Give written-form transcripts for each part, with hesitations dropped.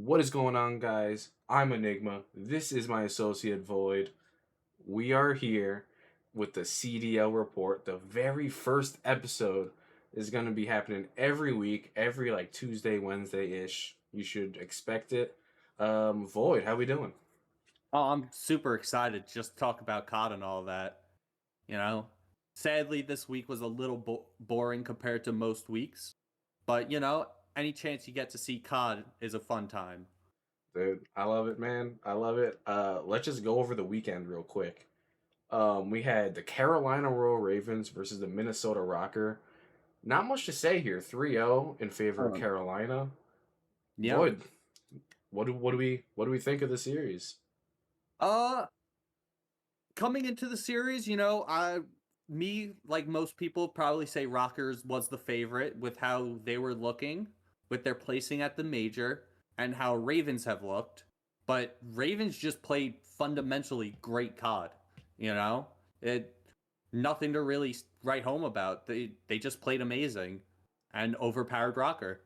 What is going on, guys? I'm Enigma. This is my associate Void. We are here with the CDL report. The very first episode is going to be happening every week, every like Tuesday, Wednesday ish. You should expect it. Void, how we doing? Oh, I'm super excited to just talk about COD and all that. You know, sadly, this week was a little boring compared to most weeks, but any chance you get to see COD is a fun time. Dude, I love it, man. I love it. Let's just go over the weekend real quick. We had the Carolina Royal Ravens versus the Minnesota Rocker. Not much to say here. 3-0 in favor of Uh, Carolina. yeah. Void, what do we think of the series? Uh, Coming into the series, me like most people probably say Rockers was the favorite with how they were looking, with their placing at the major, and how Ravens have looked. But Ravens just played fundamentally great COD. You know, it nothing to really write home about. They just played amazing and overpowered Rocker.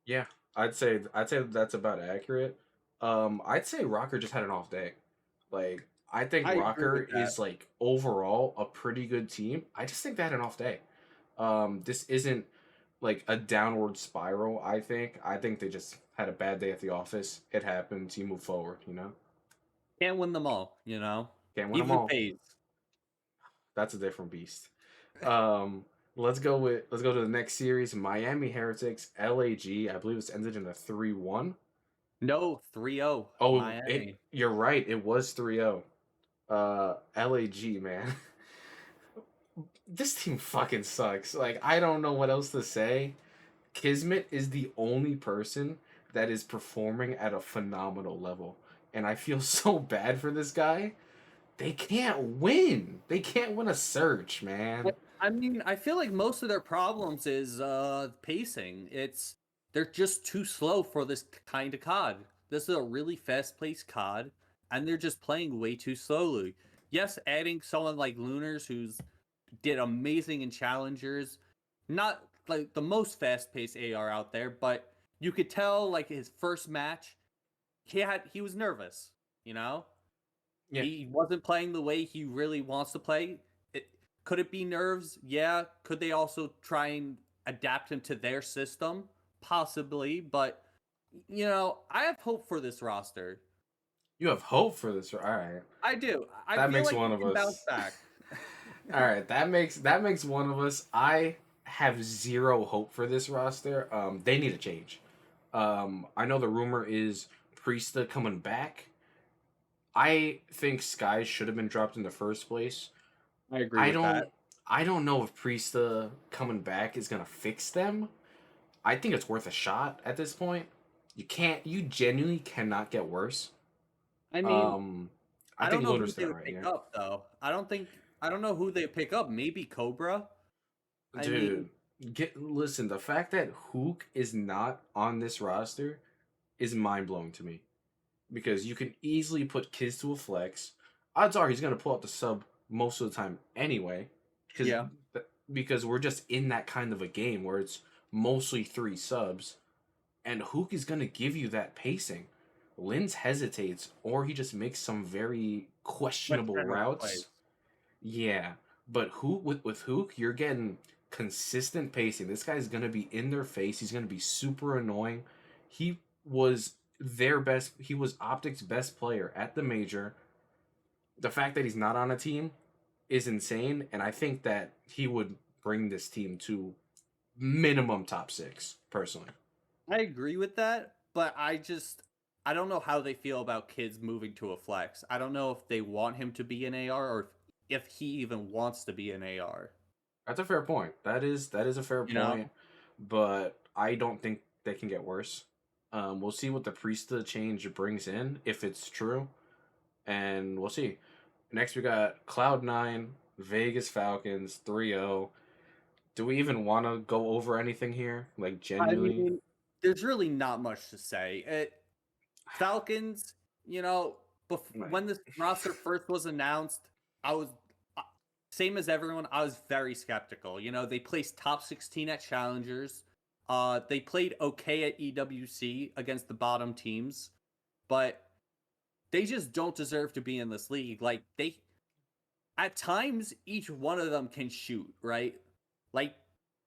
Yeah, I'd say that's about accurate. I'd say Rocker just had an off day. Like I think I agree Rocker with that. is like overall a pretty good team. I just think they had an off day. This isn't like a downward spiral. I think they just had a bad day at the office. It happens. You move forward. Can't win them all. Can't win them Even all. phase. That's a different beast. Um, let's go to the next series. Miami Heretics, LAG. I believe it's ended in a 3-1. No, 3-0 Oh, Miami. you're right. It was 3-0. LAG, man. This team fucking sucks. Like, I don't know what else to say. Kismet is the only person that is performing at a phenomenal level. And I feel so bad for this guy. They can't win. They can't win a search, man. I mean, I feel like most of their problems is pacing. They're just too slow for this kind of COD. This is a really fast-paced COD, and they're just playing way too slowly. Yes, adding someone like Lunars who's did amazing in challengers, not like the most fast-paced AR out there, but you could tell like his first match, he was nervous, you know? Yeah. He wasn't playing the way he really wants to play. Could it be nerves? Yeah. Could they also try and adapt him to their system? Possibly, but I have hope for this roster. You have hope for this. All right. I do. I That feel makes like one they of can bounce us. back. All right, that makes one of us. I have zero hope for this roster. They need a change. I know the rumor is Priesta coming back. I think Sky should have been dropped in the first place. I agree I with don't that. I don't know if Priesta coming back is gonna fix them. I think it's worth a shot at this point. You genuinely cannot get worse. I mean, Um, I I don't think know who Lunar's they done would alright, pick yeah. up though. I don't know who they pick up. Maybe Cobra. I mean, Dude, listen, the fact that Hook is not on this roster is mind blowing to me. Because you can easily put Kids to a flex. Odds are he's gonna pull out the sub most of the time anyway. Because yeah. because we're just in that kind of a game where it's mostly three subs. And Hook is gonna give you that pacing. Lins hesitates, or he just makes some very questionable Questionable plays. routes. Yeah, but with Hook, you're getting consistent pacing. This guy's gonna be in their face. He's gonna be super annoying. He was their best. He was Optic's best player at the major. The fact that he's not on a team is insane, and I think that he would bring this team to minimum top six. Personally, I agree with that, but I don't know how they feel about kids moving to a flex. I don't know if they want him to be an AR or if he even wants to be an AR. that's a fair point. That is a fair You know? point, but I don't think they can get worse. We'll see what the Priesta change brings in if it's true, and we'll see. Next, we got Cloud9, Vegas Falcons, 3-0. Do we even want to go over anything here? Like, I genuinely? mean, there's really not much to say. Falcons, Like, when this roster first was announced, I was uh, same as everyone. I was very skeptical. They placed top 16 at challengers. They played okay at EWC against the bottom teams, but they just don't deserve to be in this league. Like they at times each one of them can shoot, right? Like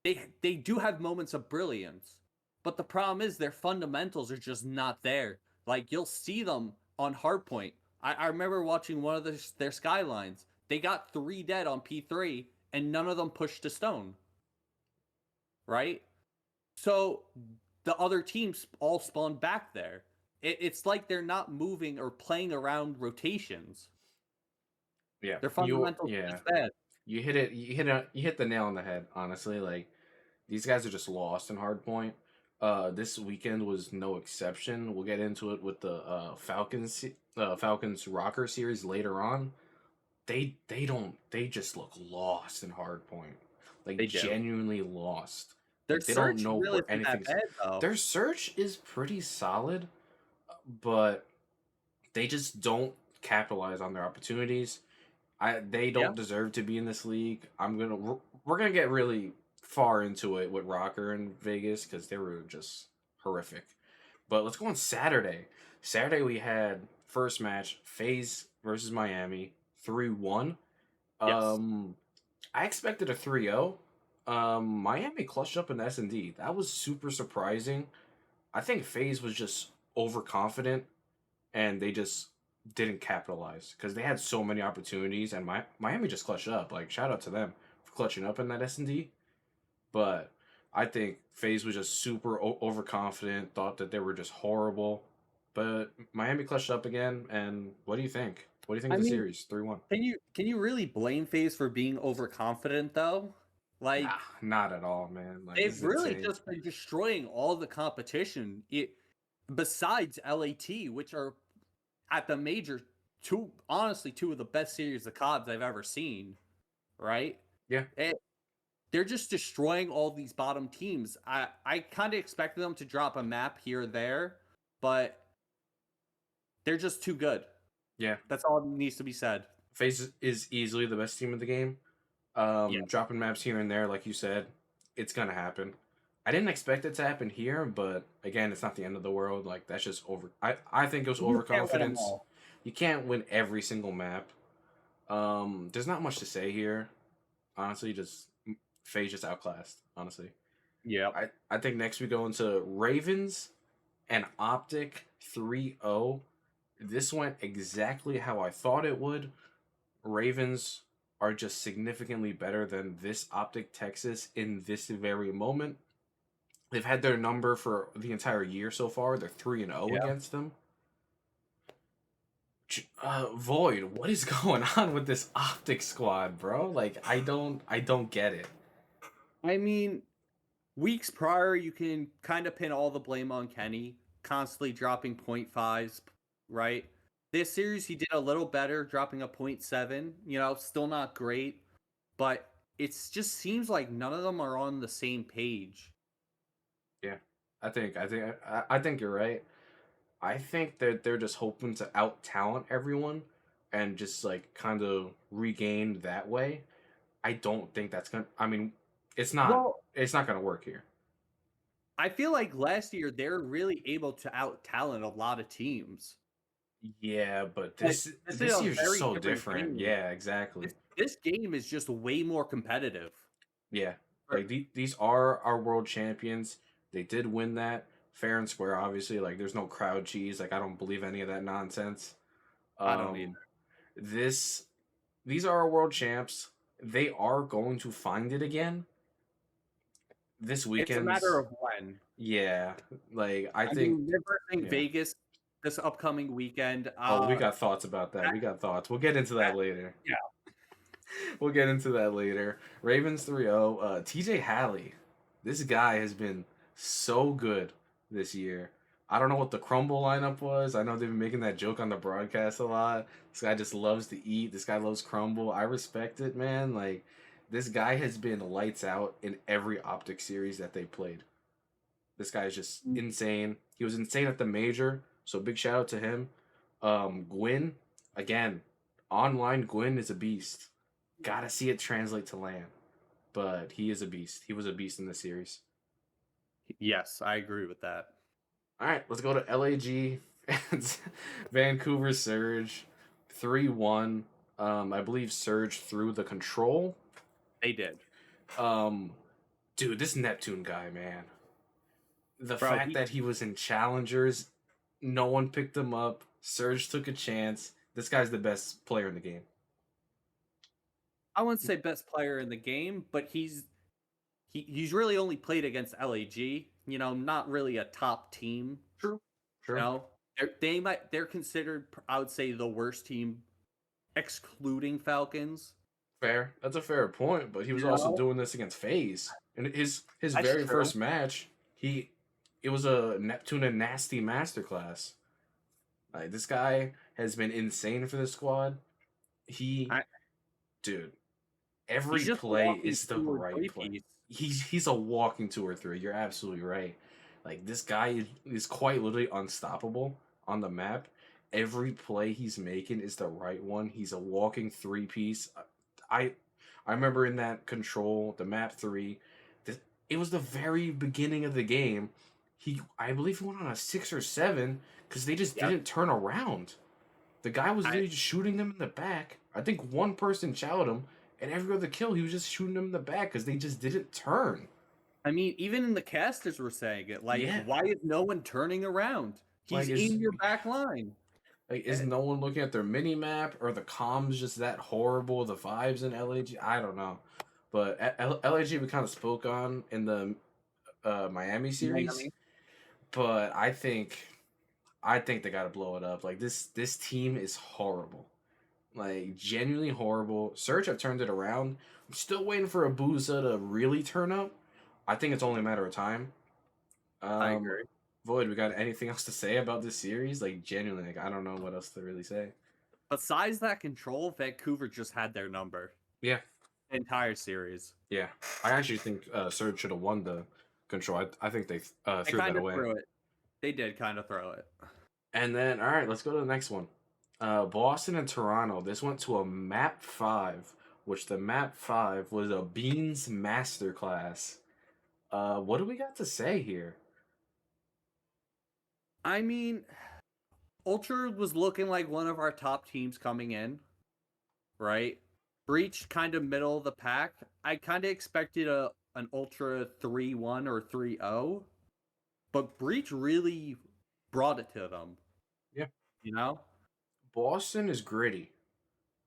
they do have moments of brilliance, but the problem is their fundamentals are just not there. Like you'll see them on hardpoint. I remember watching one of their skylines. They got 3 dead on P3 and none of them pushed a stone, right? So the other teams all spawn back there. It's like they're not moving or playing around rotations. Yeah, Their fundamentals are yeah, just bad. you hit the nail on the head. Honestly, like these guys are just lost in hardpoint. This weekend was no exception. We'll get into it with the Falcons Rocker series later on. They just look lost in hardpoint, like They do. genuinely lost. Their Like they don't search know really where isn't that anything's. bad though. Their search is pretty solid, but they just don't capitalize on their opportunities. They Yeah. don't deserve to be in this league. We're gonna get really far into it with Rocker and Vegas because they were just horrific. But let's go on Saturday. Saturday we had first match FaZe versus Miami 3-1. Yes. Um, I expected a 3-0. Miami clutched up in S&D. That was super surprising. I think FaZe was just overconfident and they just didn't capitalize because they had so many opportunities and Miami just clutched up. Like shout out to them for clutching up in that S&D. But I think FaZe was just super overconfident, thought that they were just horrible. But Miami clutched up again. And what do you think? What do you think I of the mean, series? 3-1. can you really blame FaZe for being overconfident though? Nah, Like not at all, man. Like this they've is really insane. just been destroying all the competition. Besides LAT, which are at the major two of the best series of CODs I've ever seen, right? Yeah, It, they're just destroying all these bottom teams. I kind of expected them to drop a map here or there, but they're just too good. yeah. That's all that needs to be said. FaZe is easily the best team in the game. Yeah. Dropping maps here and there, like you said, it's gonna happen. I didn't expect it to happen here, but again, it's not the end of the world. Like that's just over. I think it was You can't win them overconfidence. all. You can't win every single map. There's not much to say here. Honestly, just FaZe just outclassed. Honestly, Yep. I think next we go into Ravens and Optic 3-0. This went exactly how I thought it would. Ravens are just significantly better than this Optic Texas in this very moment. They've had their number for the entire year so far. They're 3-0 Yeah. against them. Void, what is going on with this Optic squad, bro? Like I don't get it. I mean, weeks prior, you can kind of pin all the blame on Kenny, constantly dropping point fives, right? This series, he did a little better, dropping a 0.7. Still not great, but it just seems like none of them are on the same page. Yeah, I think you're right. I think that they're just hoping to out talent everyone and just like kind of regain that way. I don't think that's gonna. I mean, it's not. Well, It's not gonna work here. I feel like last year they're really able to out talent a lot of teams. Yeah, but But this this is this a year's just very so different different. game. Yeah, exactly. This game is just way more competitive. Yeah, For- like these are our world champions. They did win that fair and square. Obviously, like there's no crowd cheese. Like I don't believe any of that nonsense. I don't either. Um, this these are our world champs. They are going to find it again this It's a matter weekend's. of when. Yeah, like I I think. mean, they're versing Yeah. Vegas this upcoming weekend. Oh, we got thoughts about that. That, We got thoughts. We'll get into that that, later. yeah. We'll get into that later. Ravens 3-0. TJ Halley. This guy has been so good this year. I don't know what the crumble lineup was. I know they've been making that joke on the broadcast a lot. This guy just loves to eat. This guy loves crumble. I respect it, man. Like, this guy has been lights out in every Optic series that they played. This guy is just insane. He was insane at the major, so big shout out to him. Gwyn, again, online Gwyn is a beast. Gotta see it translate to land. But he is a beast. He was a beast in the series. Yes, I agree with that. All right, let's go to LAG and Vancouver Surge 3-1. I believe Surge through the control. They did. Um, dude, this Neptune guy, man. The Bro, fact that he was in challengers, no one picked him up. Surge took a chance. This guy's the best player in the game. I wouldn't say best player in the game, but he's really only played against LAG. Not really a top team. True. You True. know, they're considered, I would say, the worst team, excluding Falcons. Fair. That's a fair point, but he was You also know, doing this against FaZe. And his that's very true. first match, it was a Neptune and Nasty masterclass. Like this guy has been insane for the squad. He I, dude, he's every just a play walking is the two or right three play. piece. He's a walking 2 or 3. You're absolutely right. Like this guy is quite literally unstoppable on the map. Every play he's making is the right one. He's a walking 3 piece. I I remember in that control, the map 3, it was the very beginning of the game. I believe he went on a 6 or 7 because they just Yep. didn't turn around. The guy was I literally just shooting them in the back. I think one person chowed him, and every other kill he was just shooting them in the back because they just didn't turn. I mean, even in the casters were saying it. Like, Yeah, why is no one turning around? like He's in your back line. is no one looking at their mini map or the comms just that horrible? The vibes in LAG, I don't know, but LAG we kind of spoke on in the Miami series, Miami. but I think they got to blow it up. Like this team is horrible. Like genuinely horrible. Surge have turned it around. I'm still waiting for a Booza to really turn up. I think it's only a matter of time. I Um, agree. Void, we got anything else to say about this series? Like genuinely, like I don't know what else to really say. Besides that control, Vancouver just had their number Yeah, the entire series. yeah. I actually think Surge should have won the control. I think they They threw that kind of away. threw it. They did kind of throw it. And then, all right, let's go to the next one. Boston and Toronto. This went to a map 5, which the map 5 was a Beans masterclass. What do we got to say here? I mean, Ultra was looking like one of our top teams coming in, right? Breach kind of middle of the pack. I kind of expected an Ultra 3-1 or 3-0, but Breach really brought it to them, Yeah, you know? Boston is gritty.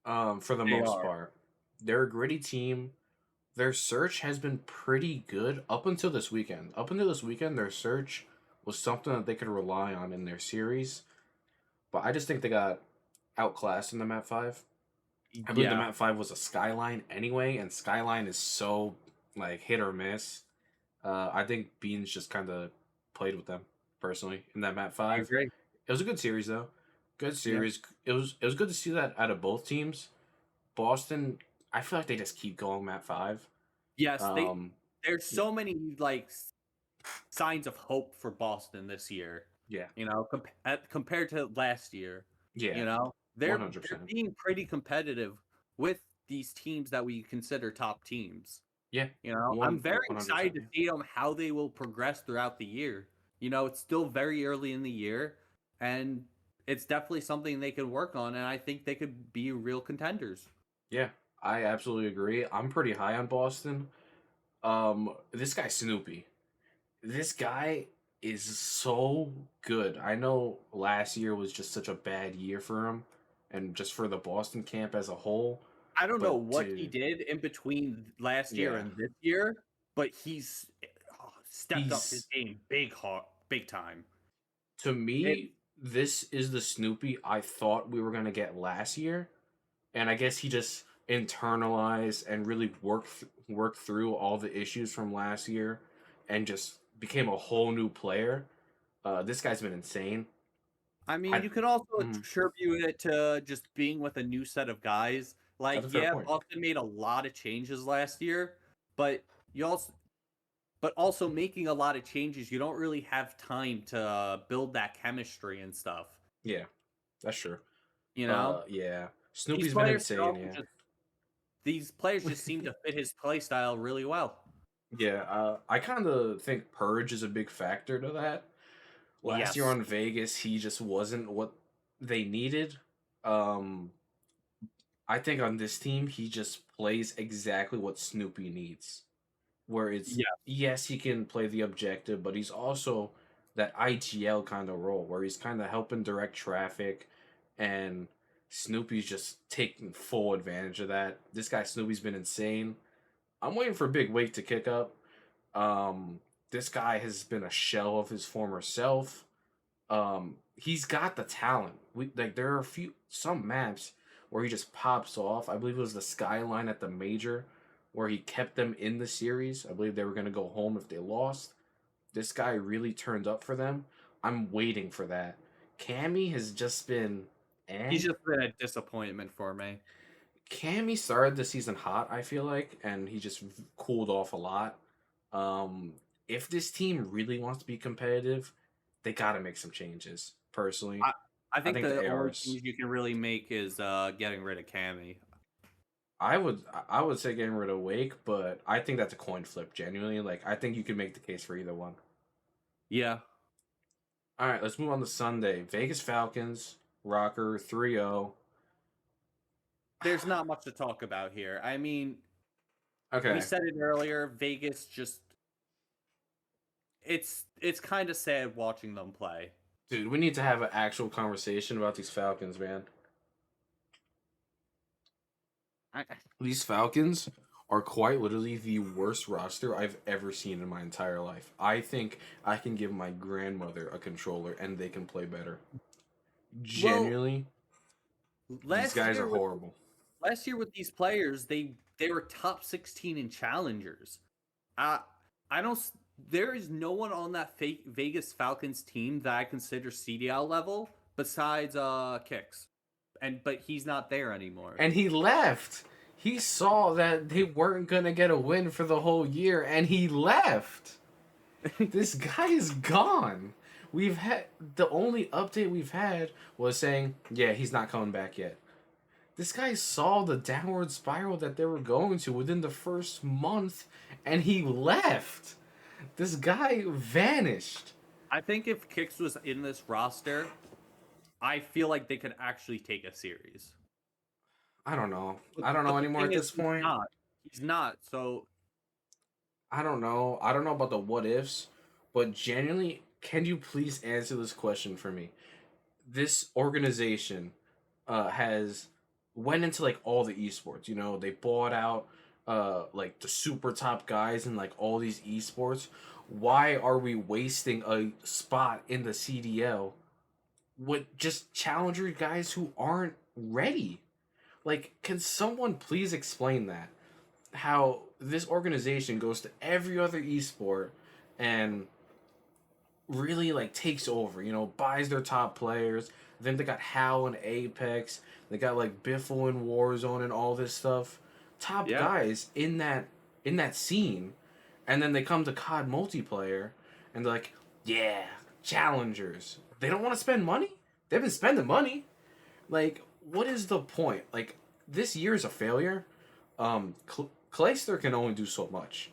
For the They most are. part, they're a gritty team. Their search has been pretty good up until this weekend. Up until this weekend, their search was something that they could rely on in their series. But I just think they got outclassed in the map 5. I believe the Yeah, map 5 was a Skyline anyway, and Skyline is so like hit or miss. I think Beans just kind of played with them personally in that map I 5. agree. It was a good series though. Good Yeah. series. It was good to see that out of both teams. Boston, I feel like they just keep going map 5. Yes, Um, there's so many like signs of hope for Boston this year. yeah, Compared to last year, yeah, one hundred they're percent. being pretty competitive with these teams that we consider top teams. Yeah, I'm one very one hundred excited percent. to Yeah, see them how they will progress throughout the year. It's still very early in the year, and it's definitely something they could work on, and I think they could be real contenders. yeah. I absolutely agree. I'm pretty high on Boston. This guy Snoopy. This guy is so good. I know last year was just such a bad year for him, and just for the Boston camp as a whole. I don't know But what he dude, did in between last year yeah, and this year, but he's stepped up his he's game big time. to It, me. This is the Snoopy I thought we were gonna get last year, and I guess he just internalized and really worked through all the issues from last year, and just became a whole new player. This guy's been insane. I mean, I you could also mm, attribute it to just being with a new set of guys. that's Like, a fair yeah, point. Boston made a lot of changes last year, but you also but also making a lot of changes, you don't really have time to build that chemistry and stuff. Yeah, that's true. You know, Yeah, these Snoopy's been players could insane. also Yeah, just these players just seem to fit his play style really well. Yeah, I kind of think Purge is a big factor to that. Last year Yes. on Vegas, he just wasn't what they needed. Um, I think on this team, he just plays exactly what Snoopy needs. Where it's, Yeah. yes, he can play the objective, but he's also that IGL kind of role where he's kind of helping direct traffic, and Snoopy's just taking full advantage of that. This guy Snoopy's been insane. I'm waiting for Big Wake to kick up. Um, this guy has been a shell of his former self. He's got the talent. We like there are some maps where he just pops off. I believe it was the Skyline at the major where he kept them in the series. I believe they were gonna go home if they lost. This guy really turned up for them. I'm waiting for that. Cammy has just been He's eh. just been a disappointment for me. Cammy started the season hot, I feel like, and he just cooled off a lot. Um, if this team really wants to be competitive, they got to make some changes. Personally, I I I think think the the only ARs. change you can really make is getting rid of Cammy. I would say getting rid of Wake, but I think that's a coin flip. Genuinely, like I think you can make the case for either one. Yeah. All right, let's move on to Sunday. Vegas Falcons rocker 3-0. There's not much to talk about here. I mean, we Okay, said it earlier, Vegas just it's kind of sad watching them play. dude, we need to have an actual conversation about these Falcons, man. I, These Falcons are quite literally the worst roster I've ever seen in my entire life. I think I can give my grandmother a controller and they can play better. well, Genuinely, these last guys are year with horrible. last year with these players, they were top 16 in challengers. Uh, I don't. There is no one on that fake Vegas Falcons team that I consider CDL level besides Kicks, but he's not there anymore. And he left. He saw that they weren't going to get a win for the whole year and he left. This guy is gone. We've had the only update we've had was saying, yeah, he's not coming back yet. This guy saw the downward spiral that they were going to within the first month and he left. This guy vanished. I think if Kicks was in this roster, I feel like they could actually take a series. I don't know. But, I don't know but the anymore thing at is, this point. He's not. So I don't know. I don't know about the what ifs, but genuinely, can you please answer this question for me? This organization has went into like all the esports. You know, they bought out like the super top guys in like all these esports. Why are we wasting a spot in the CDL with just challenger guys who aren't ready? Like, can someone please explain that? How this organization goes to every other esport and really like takes over, you know, buys their top players. Then they got Hal and Apex. They got like Biffle and Warzone and all this stuff. Top yeah, guys in that scene. And then they come to COD multiplayer and they're like, yeah, challengers. They don't want to spend money? They've been spending money. Like, what is the point? Like, this year is a failure. Clayster can only do so much.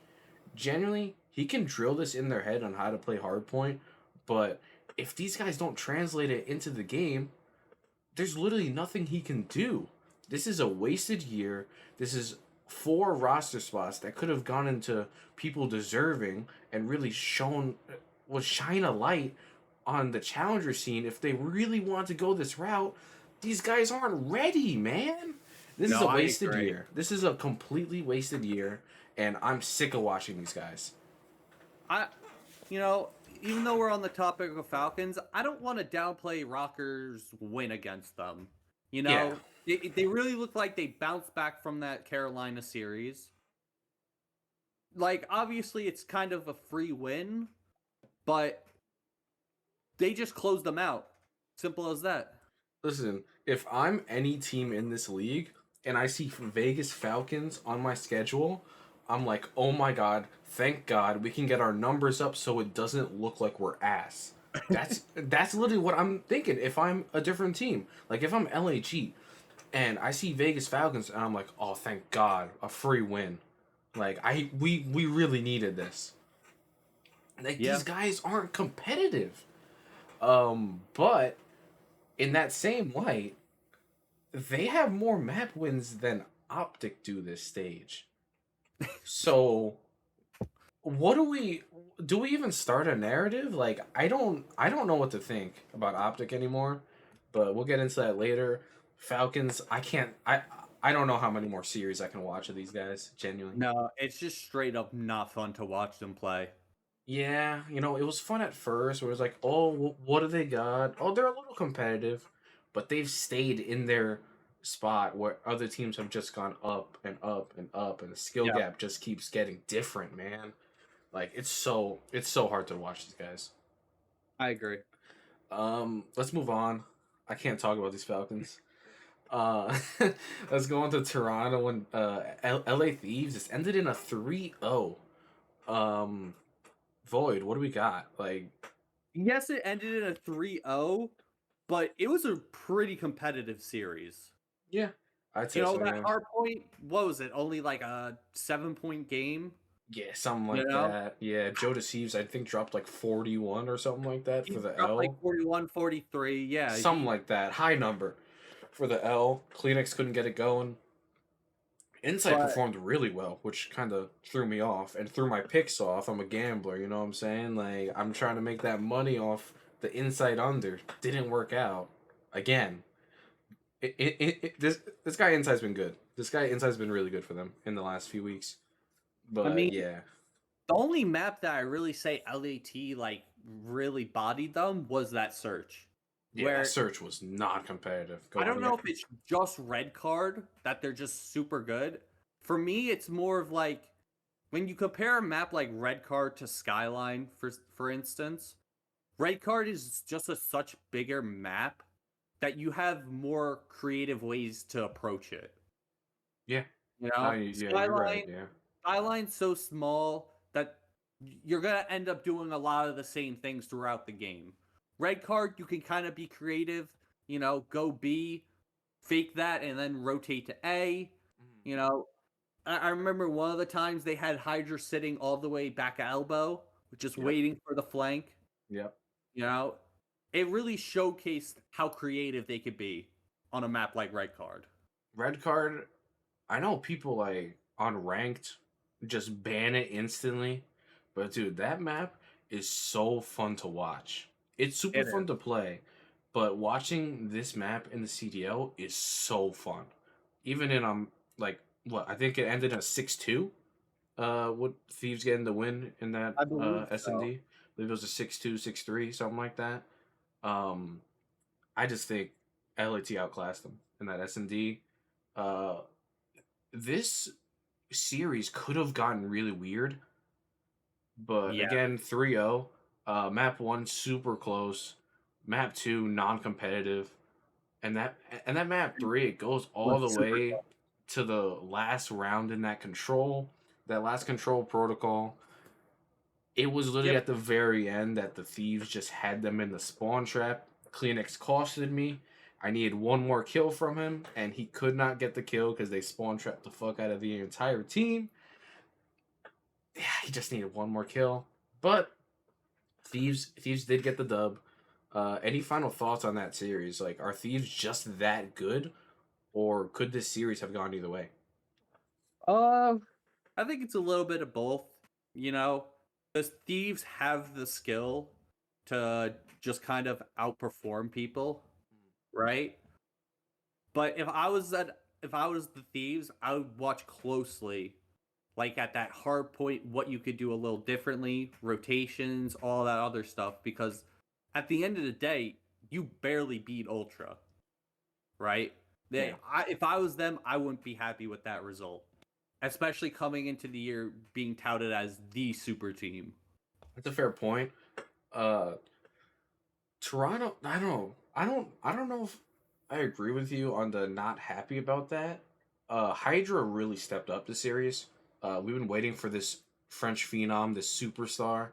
Genuinely, he can drill this in their head on how to play hardpoint, but if these guys don't translate it into the game, there's literally nothing he can do. This is a wasted year. This is 4 roster spots that could have gone into people deserving and really would shine a light on the challenger scene if they really want to go this route. These guys aren't ready, man. This is no, a I wasted agree. year. This is a completely wasted year, and I'm sick of watching these guys. I, you know, even though we're on the topic of Falcons, I don't want to downplay Rockers' win against them. You Yeah, know, they really look like they bounced back from that Carolina series. Like, obviously, it's kind of a free win, but they just closed them out. Simple as that. listen, if I'm any team in this league and I see Vegas Falcons on my schedule, I'm like, oh my god, thank God we can get our numbers up so it doesn't look like we're ass. That's literally what I'm thinking. If I'm a different team, like if I'm LAG and I see Vegas Falcons and I'm like, oh thank God, a free win. Like we really needed this. Like these Yeah. guys aren't competitive. But in that same light, they have more map wins than Optic do this stage. So what do we even start a narrative? Like I don't know what to think about Optic anymore, but we'll get into that later. Falcons, I don't know how many more series I can watch of these guys, genuinely. No, it's just straight up not fun to watch them play. Yeah, you know, it was fun at first where it was like, "Oh, what do they got? Oh, they're a little competitive." But they've stayed in their spot where other teams have just gone up and up and up and the skill Yeah, gap just keeps getting different, man. Like it's so hard to watch these guys. I agree. Let's move on. I can't talk about these Falcons. Uh, let's go on to Toronto and LA Thieves. It's ended in a 3-0. Um, Void, what do we got? Like, Yes, it ended in a 3-0, but it was a pretty competitive series. yeah, I'd You say know, so. that Yeah, hard point, what was it? Only like a 7-point game, yeah, something you like know? that. Yeah, Joe Deceives, I think dropped like 41 or something like that for He the dropped like L. 41, 43. Yeah, Something he like that. High number for the L. Kleenex couldn't get it going. Insight but performed really well, which kind of threw me off and threw my picks off. I'm a gambler, you know what I'm saying? Like, I'm trying to make that money off the Insight under. Didn't work out. Again, this guy Insight's been good. This guy Insight's been really good for them in the last few weeks. I But mean, yeah, the only map that I really say LAT like really bodied them was that search. yeah, that Where search was not competitive. I Go on, don't yeah. know if it's just red card that they're just super good. For me, it's more of like when you compare a map like red card to Skyline, for instance, red card is just a such bigger map that you have more creative ways to approach it. Yeah, You no, know, yeah, you're right. Yeah, Skyline's so small that you're gonna end up doing a lot of the same things throughout the game. Red card, you can kind of be creative. You know, go B, fake that, and then rotate to A. You know, I remember one of the times they had Hydra sitting all the way back at elbow, just yep, waiting for the flank. yep. You know, it really showcased how creative they could be on a map like Red Card. Red card. I know people like on ranked just ban it instantly, but dude, that map is so fun to watch. It's super It fun is. to play, but watching this map in the CDL is so fun. Even in like what I think it ended in a 6-2. What Thieves getting the win in that I believe S&D? so. I believe it was a 6-2, 6-3, something like that. Um, I just think LAT outclassed them in that S&D. Uh, this series could have gotten really weird, but Yeah, again, 3-0. Map 1 super close. Map 2 non-competitive. And that map 3 it goes all was the super way tough. to the last round in that control. That last control protocol. It was literally Yep. at the very end that the thieves just had them in the spawn trap. Kleenex costed me. I needed one more kill from him, and he could not get the kill because they spawn trapped the fuck out of the entire team. Yeah, he just needed one more kill. But Thieves did get the dub. Any final thoughts on that series? Like, are Thieves just that good, or could this series have gone either way? Uh, I think it's a little bit of both. You know, the thieves have the skill to just kind of outperform people, right? But if I was the thieves, I would watch closely, like at that hard point, what you could do a little differently, rotations, all that other stuff. Because at the end of the day, you barely beat Ultra, right? Yeah, If I was them, I wouldn't be happy with that result, especially coming into the year being touted as the super team. that's a fair point. Uh, Toronto, I don't know. I don't know if I agree with you on the not happy about that. Hydra really stepped up the series. We've been waiting for this French phenom, this superstar,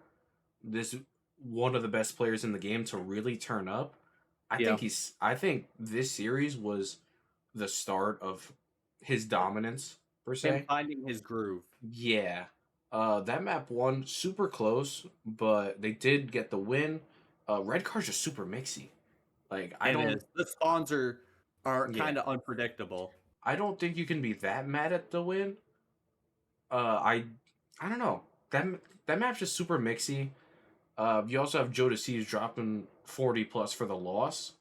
this one of the best players in the game to really turn up. Yeah, I think this series was the start of his dominance. per Him se. finding his groove. Yeah. That map won super close, but they did get the win. Red cards are super mixy. Like I It don't is. The spawns are yeah. kind of unpredictable. I don't think you can be that mad at the win. Uh I I don't know. That map's just super mixy. You also have Joe DeCease dropping 40 plus for the loss.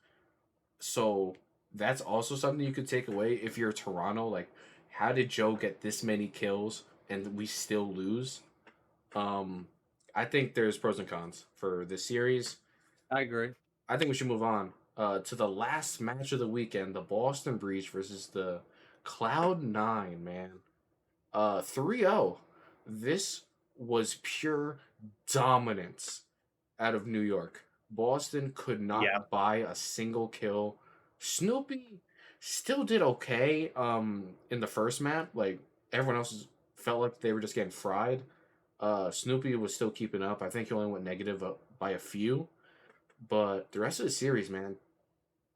So that's also something you could take away if you're Toronto. Like, how did Joe get this many kills and we still lose? Um, I think there's pros and cons for this series. I agree. I think we should move on to the last match of the weekend: the Boston Breach versus the Cloud9. Man, 3-0. This was pure dominance out of New York. Boston could Yeah. not buy a single kill. Snoopy still did okay in the first map. Like everyone else felt like they were just getting fried. Snoopy was still keeping up. I think he only went negative by a few. But the rest of the series, man,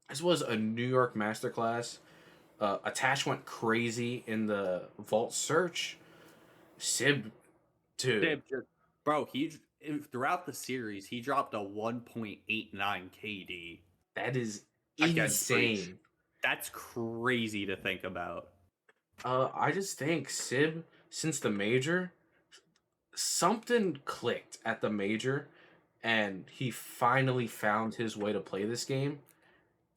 this was a New York masterclass. Attach went crazy in the vault search. Sib, dude, Dib just, bro, throughout the series, he dropped a 1.89 KD that is against Breach. insane. That's crazy to think about. I just think Sib, since the major, something clicked at the major, and he finally found his way to play this game.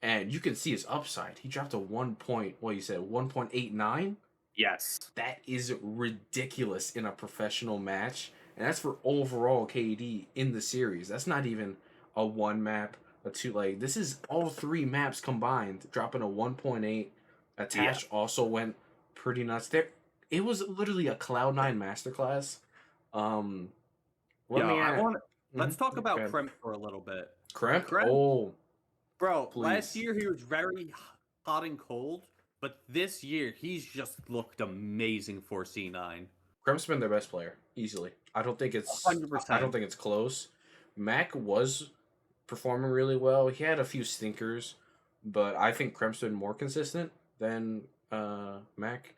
And you can see his upside. He dropped a 1.89. Yes. That is ridiculous in a professional match, and that's for overall KD in the series. That's not even a one map, a two. Like this is all three maps combined, dropping a 1.8. Yeah. Attach also went pretty nuts. There, it was literally a Cloud9 masterclass. Um, let Yo, me add. let's talk about Okay. Kremp for a little bit. Kremp. Kremp, Oh, bro, last please. year he was very hot and cold, but this year he's just looked amazing for C9. Kremp's been their best player easily. I don't think it's. I don't 100%. think it's close. Mac was performing really well. He had a few stinkers, but I think Kremp's been more consistent than Mac.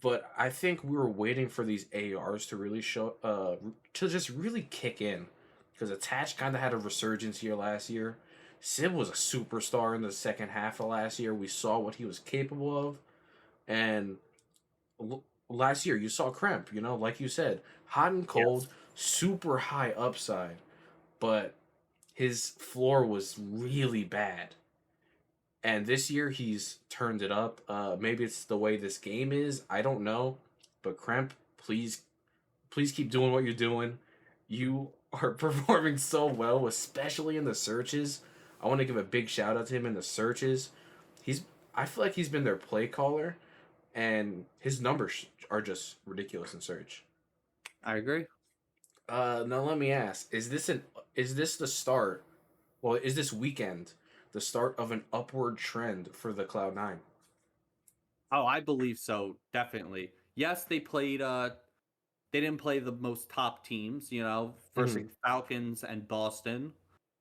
But I think we were waiting for these ARs to really show, to just really kick in, because Attach kind of had a resurgence here last year. Sib was a superstar in the second half of last year. We saw what he was capable of, and last year you saw Kremp. You know, like you said, hot and cold, Yes. super high upside, but his floor was really bad. And this year he's turned it up. Maybe it's the way this game is. I don't know. But Kremp, please keep doing what you're doing. You are performing so well, especially in the searches. I want to give a big shout out to him in the searches. He's I feel like he's been their play caller, and his numbers are just ridiculous in search. I agree. Now let me ask: is this the start? Well, is this weekend the start of an upward trend for the Cloud9? Oh, I believe so, definitely. Yes, they didn't play the most top teams, Mm-hmm. versus Falcons and Boston.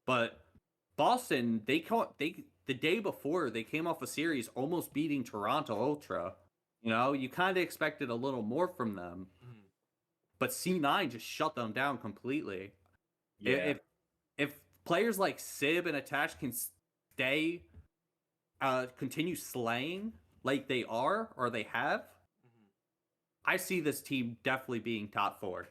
But Boston, the day before they came off a series almost beating Toronto Ultra. You kind of expected a little more from them, but C9 just shut them down completely. Yeah. If if players like Sib and Attach can stay continue slaying like they are or they have, I see this team definitely being top 4.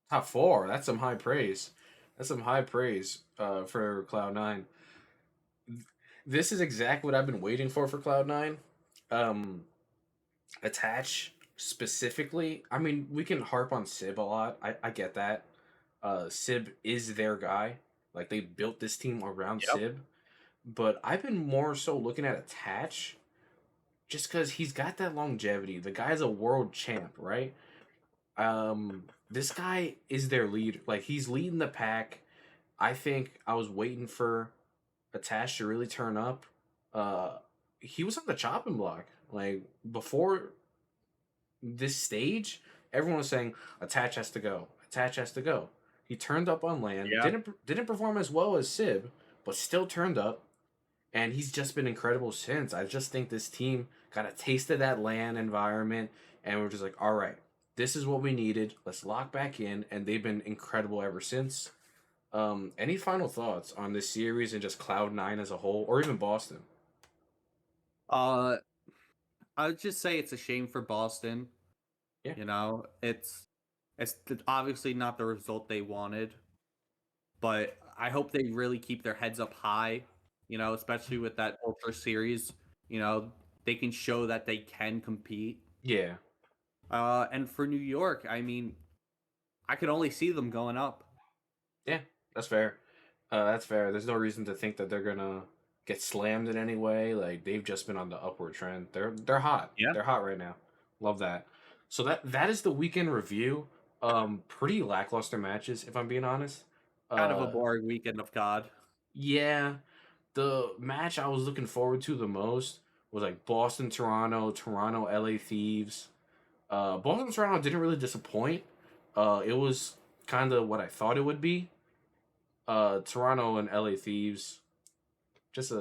Top four. That's some high praise. That's some high praise for Cloud9. This is exactly what I've been waiting for Cloud9. Um, Attach specifically. I mean, we can harp on Sib a lot. I get that. Sib is their guy. Like they built this team around Yep. Sib. But I've been more so looking at Attach just because he's got that longevity. The guy's a world champ, right? This guy is their lead. Like he's leading the pack. I think I was waiting for Attach to really turn up. Uh, he was on the chopping block. Like before this stage, everyone was saying Attach has to go. Attach has to go. He turned up on land. Yeah. Didn't perform as well as Sib, but still turned up. and he's just been incredible since. I just think this team got a taste of that land environment, and we're just like, all right, this is what we needed. Let's lock back in, and they've been incredible ever since. Any final thoughts on this series and just Cloud9 as a whole, or even Boston? Uh, I would just say it's a shame for Boston. Yeah, You know, it's obviously not the result they wanted, but I hope they really keep their heads up high. You know, especially with that Ultra Series. You know, they can show that they can compete. yeah, And for New York, I mean, I could only see them going up. yeah. That's fair. That's fair. There's no reason to think that they're gonna get slammed in any way. Like they've just been on the upward trend. They're hot. Yeah, They're hot right now. Love that. So that is the weekend review. Pretty lackluster matches, if I'm being honest. kind of a Uh, boring weekend of COD. yeah. The match I was looking forward to the most was like Boston, Toronto, Toronto, LA Thieves. Boston, Toronto didn't really disappoint. It was kind of what I thought it would be. Toronto and LA Thieves, just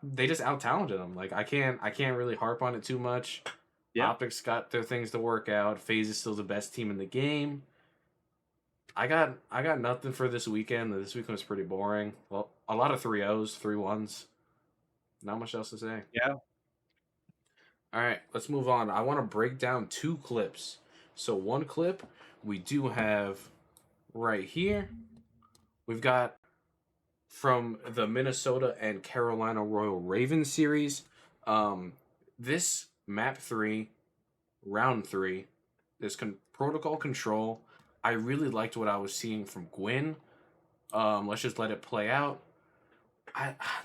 they just out talented them. Like I can't really harp on it too much. Yeah, Optics got their things to work out. FaZe is still the best team in the game. I got nothing for this weekend. This weekend was pretty boring. Well, a lot of 3-0s, 3-1s. Not much else to say. yeah. All right, let's move on. I want to break down two clips. So one clip we do have right here. We've got from the Minnesota and Carolina Royal Ravens series. This map 3, round 3, this protocol control. I really liked what I was seeing from Gwyn. Let's just let it play out.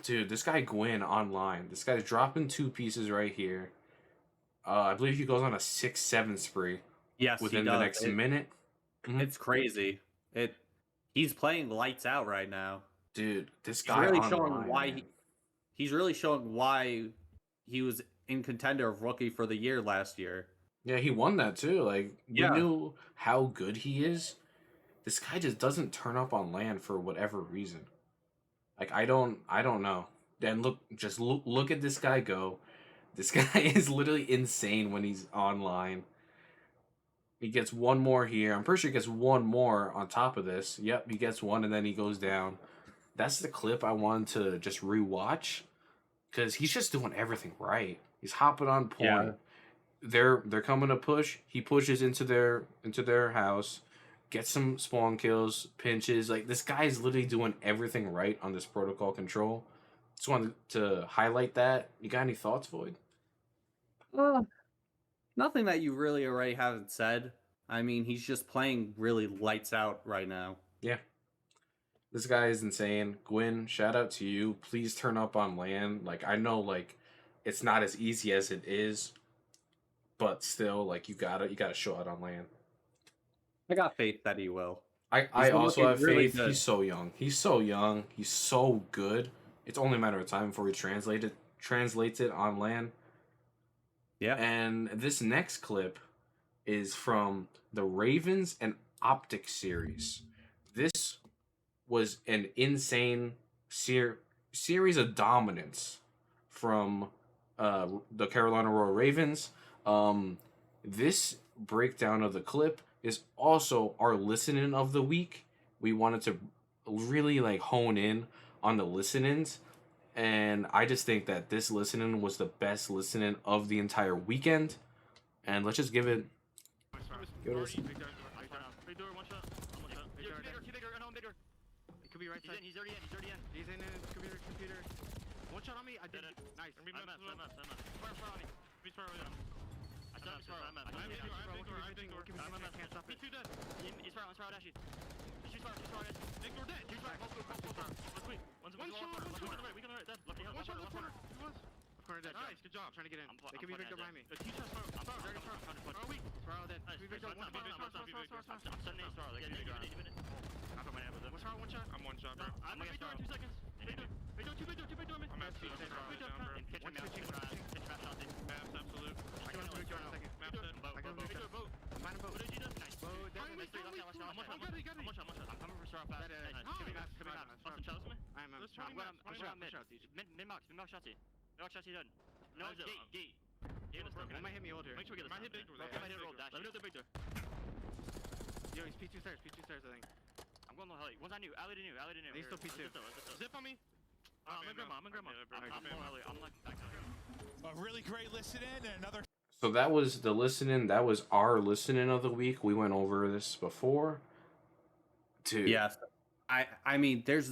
Dude, this guy Gwyn online. This guy's dropping two pieces right here. I believe he goes on a 6-7 spree Yes, he within the does. next minute. Mhm. It's crazy. He's playing lights out right now. Dude, this He's guy really showing online, why man. he's really showing why he was in contender of rookie for the year last year. Yeah, he won that too. Like we Yeah. knew how good he is. This guy just doesn't turn up on land for whatever reason. Like I don't know. Then look at this guy go. This guy is literally insane when he's online. He gets one more here. I'm pretty sure he gets one more on top of this. Yep, he gets one and then he goes down. That's the clip I wanted to just rewatch because he's just doing everything right. He's hopping on Yeah. point. They're coming to push. He pushes into their house, gets some spawn kills, pinches. Like this guy is literally doing everything right on this protocol control. Just wanted to highlight that. You got any thoughts, Void? Nothing that you really already haven't said. I mean, he's just playing really lights out right now. Yeah. This guy is insane. Gwyn, shout out to you. Please turn up on land. Like I know like it's not as easy as it is, but still like you gotta show out on land. I got faith that he will. I He's been also looking have really faith. good. He's so young. He's so young. He's so good. It's only a matter of time before he translates it on land. Yeah. And this next clip is from the Ravens and Optic series. This was an insane series of dominance from the Carolina Royal Ravens. This breakdown of the clip is also our listening of the week. We wanted to really like hone in on the listenings, and I just think that this listening was the best listening of the entire weekend. And let's just give it a listen. Could be right side. He's already in. He's in. Computer. One shot on me. I did it. Nice. Fire on me. He's far away. I shot him. I can't stop it. He's far. Dashy. She's far. Big door dead. He's far. Let's wait. One shot. We can hurt. That's lucky. One shot. He was. Corner dead. Nice. Good job. Trying to get in. They could be Victor behind me. Two shots. I'm far. Very far. Far weak. Far dead. Be Victor. I'm sending Star. I put my head with him. One shot. I'm one shot, bro. I'm gonna get 2 seconds. Big door, man. I'm at two. Catch map shot. Maps, absolute. I can do Victor in a second. Maps dead. Boat. Find a boat. What did you do? Nice. Boat. I'm coming for Star fast. Could be map. Watch the chalice with me? I'm Mid-max shotty. Mid-max shotty done. No, gate. One might hit me older. Make sure we get this. Might hit big door. Might hit roll dash. Let me know the big door. Yo, he's P2 stairs, I think. I'm going low heli. One's on you. Alley to new. He's still P2. Zip on me. I'm in grandma. I'm like back down. A really great listen in and another. So that was the listening. That was our listening of the week. We went over this before. Yes. I mean, there's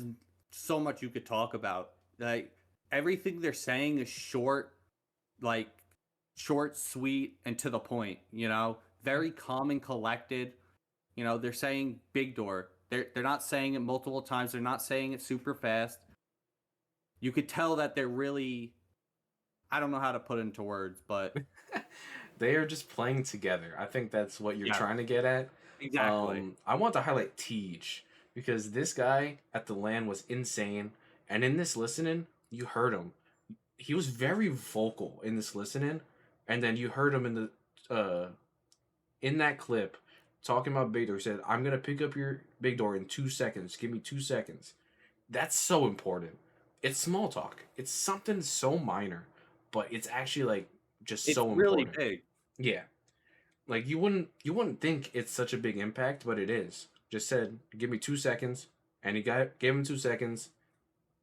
so much you could talk about. Like, everything they're saying is short, sweet, and to the point, very calm and collected. They're saying big door. They're not saying it multiple times. They're not saying it super fast. You could tell that they're really, I don't know how to put it into words, but they are just playing together. I think that's what you're trying to get at. Exactly. I want to highlight Tej, because this guy at the LAN was insane. And in this listening, you heard him. He was very vocal in this listening. And then you heard him in that clip talking about big door. He said, I'm going to pick up your big door in 2 seconds. Give me 2 seconds. That's so important. It's small talk. It's something so minor, but it's actually just so important. It's really big. Yeah. Like you wouldn't think it's such a big impact, but it is. Just said, give me 2 seconds, and gave him 2 seconds,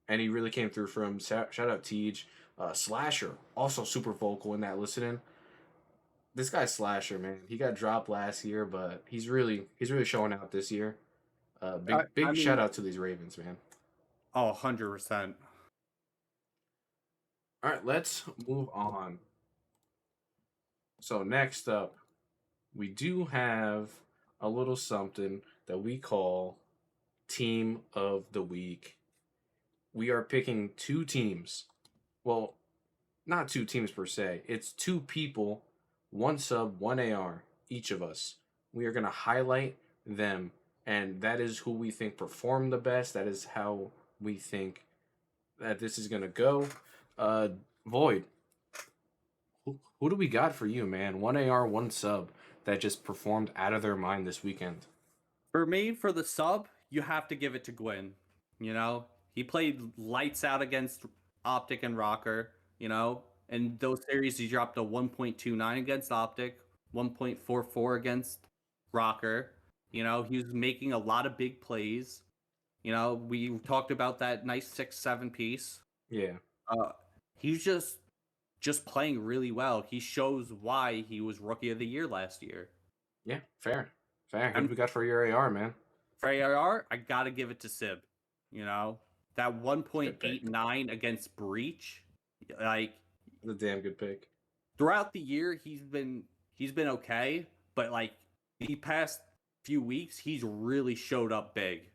and he really came through for him. Shout out Tej. Slasher, also super vocal in that listening. This guy's Slasher, man. He got dropped last year, but he's really showing out this year. Big shout out to these Ravens, man. Oh, 100%. All right, let's move on. So next up, we do have a little something that we call Team of the Week. We are picking 2 teams. Well, not 2 teams per se. It's 2 people, 1 sub, 1 AR, each of us. We are going to highlight them, and that is who we think performed the best. That is how we think that this is going to go. Void, who do we got for you, man? 1 AR, 1 sub that just performed out of their mind this weekend. For me, for the sub, you have to give it to Gwyn. He played lights out against Optic and Rocker. In those series, he dropped a 1.29 against Optic, 1.44 against Rocker. He was making a lot of big plays. We talked about that nice 6-7 piece. Yeah. He's just playing really well. He shows why he was Rookie of the Year last year. Yeah, fair. Who do we got for your AR, man? For AR, I got to give it to Sib. That 1.89 against Breach, a damn good pick. Throughout the year, he's been okay, but the past few weeks, he's really showed up big,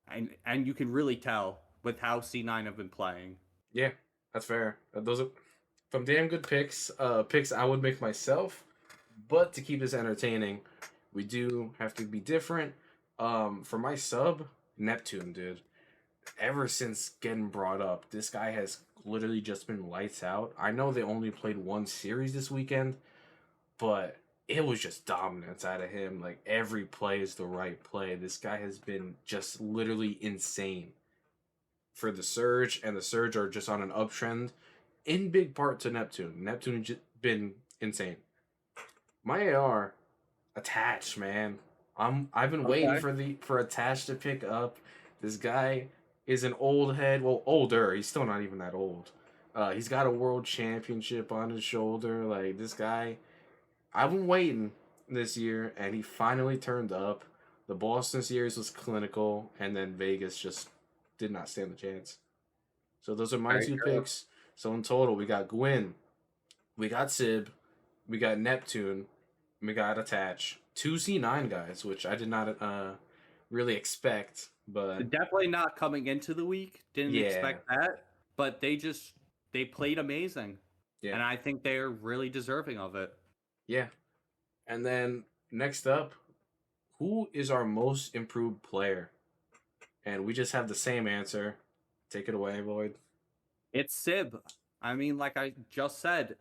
and you can really tell with how C9 have been playing. Yeah, that's fair. Those are some damn good picks. Picks I would make myself, but to keep this entertaining, we do have to be different. For my sub, Neptune, dude. Ever since getting brought up, this guy has literally just been lights out. I know they only played 1 series this weekend, but it was just dominance out of him. Every play is the right play. This guy has been just literally insane for the Surge, and the Surge are just on an uptrend in big part to Neptune. Neptune just been insane. My AR, Attached, man. I've been waiting for Attached to pick up. This guy is an old head. Well, older. He's still not even that old. He's got a world championship on his shoulder. This guy, I've been waiting this year, and he finally turned up. The Boston series was clinical, and then Vegas just did not stand a chance. So those are my 2 picks. So in total, we got Gwyn, we got Sib, we got Neptune, we got Attach. 2 C9 guys, which I did not really expect. But definitely not coming into the week. Didn't expect that. But they played amazing. Yeah. And I think they're really deserving of it. Yeah. And then next up, who is our most improved player? And we just have the same answer. Take it away, Void. It's Sib. I mean, like I just said,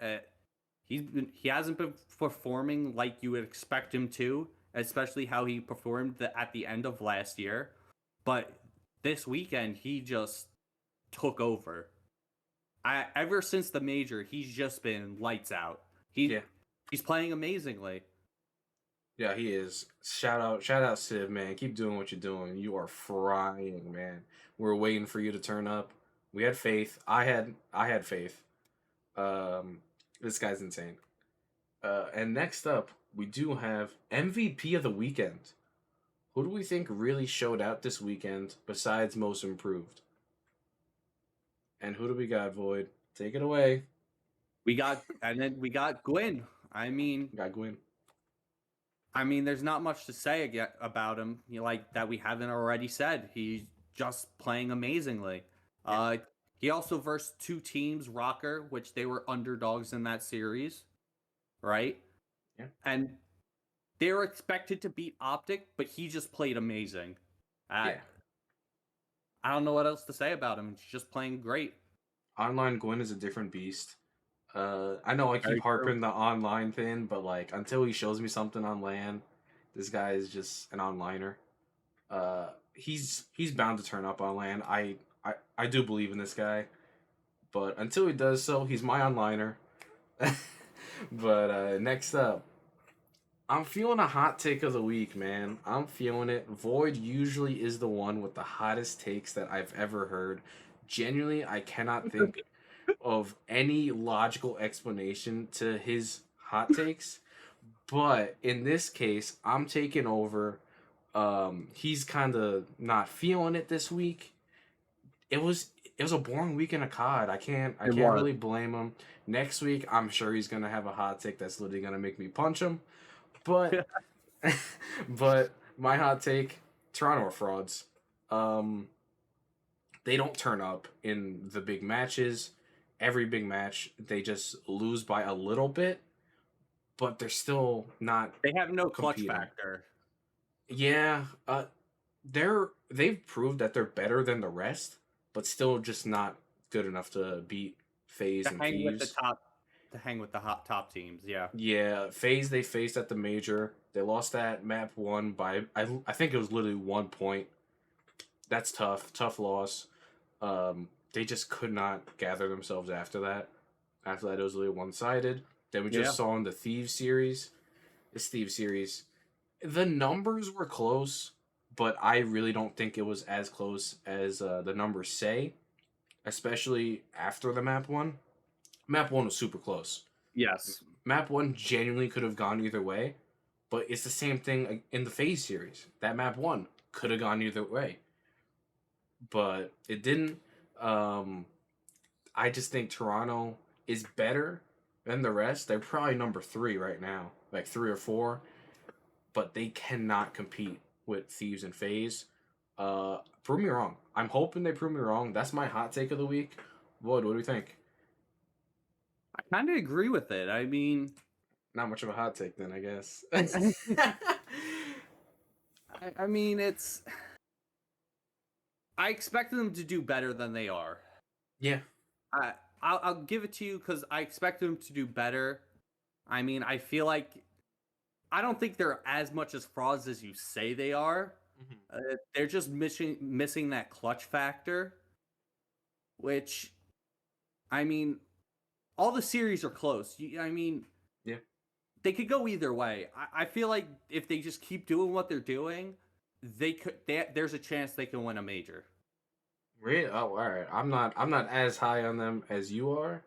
he hasn't been performing like you would expect him to, especially how he performed at the end of last year. But this weekend, he just took over. Ever since the major, he's just been lights out. Yeah. He's playing amazingly. Yeah, he is. Shout out, Civ, man. Keep doing what you're doing. You are frying, man. We're waiting for you to turn up. We had faith. I had faith. This guy's insane. And next up, we do have MVP of the weekend. Who do we think really showed out this weekend besides most improved? And who do we got, Void? Take it away. We got Gwyn. Got Gwyn. There's not much to say about him, like that we haven't already said. He's just playing amazingly. Yeah. He also versed two teams, Rocker, which they were underdogs in that series, right? Yeah. And they were expected to beat Optic, but he just played amazing. Yeah. I don't know what else to say about him. He's just playing great. Online Gwyn is a different beast. I know I Very keep harping the online thing, but like until he shows me something on LAN, this guy is just an onliner. He's bound to turn up on LAN. I do believe in this guy, but until he does so, he's my onliner. But next up, I'm feeling a hot take of the week, man. I'm feeling it. Void usually is the one with the hottest takes that I've ever heard. Genuinely, I cannot think of any logical explanation to his hot takes. But in this case, I'm taking over. He's kind of not feeling it this week. It was a boring week in a COD. I can't really blame him. Next week, I'm sure he's gonna have a hot take that's literally gonna make me punch him. But but my hot take: Toronto are frauds. They don't turn up in the big matches. Every big match, they just lose by a little bit, but they're still not. They have no clutch competing. factor. Yeah, they've proved that they're better than the rest, but still just not good enough to beat FaZe and Thieves. To hang with the top teams, yeah. Yeah, FaZe they faced at the major. They lost that map 1 by I think it was literally 1 point. That's tough loss. They just could not gather themselves after that. After that, it was literally one-sided. Then we just saw in the Thieves series. This Thieves series, the numbers were close, but I really don't think it was as close as the numbers say, especially after the map 1. Map 1 was super close. Yes. Map 1 genuinely could have gone either way, but it's the same thing in the FaZe series. That map 1 could have gone either way, but it didn't. I just think Toronto is better than the rest. They're probably number 3 right now, like 3 or 4, but they cannot compete with Thieves and FaZe. Prove me wrong. I'm hoping they prove me wrong. That's my hot take of the week. Void, what do you think? I kind of agree with it. Not much of a hot take then, I guess. It's. I expect them to do better than they are. Yeah. I'll give it to you because I expect them to do better. I feel like I don't think they're as much as frauds as you say they are. Mm-hmm. They're just missing that clutch factor, which, all the series are close. Yeah. They could go either way. I feel like if they just keep doing what they're doing, there's a chance they can win a major. Really? Oh, all right. I'm not as high on them as you are.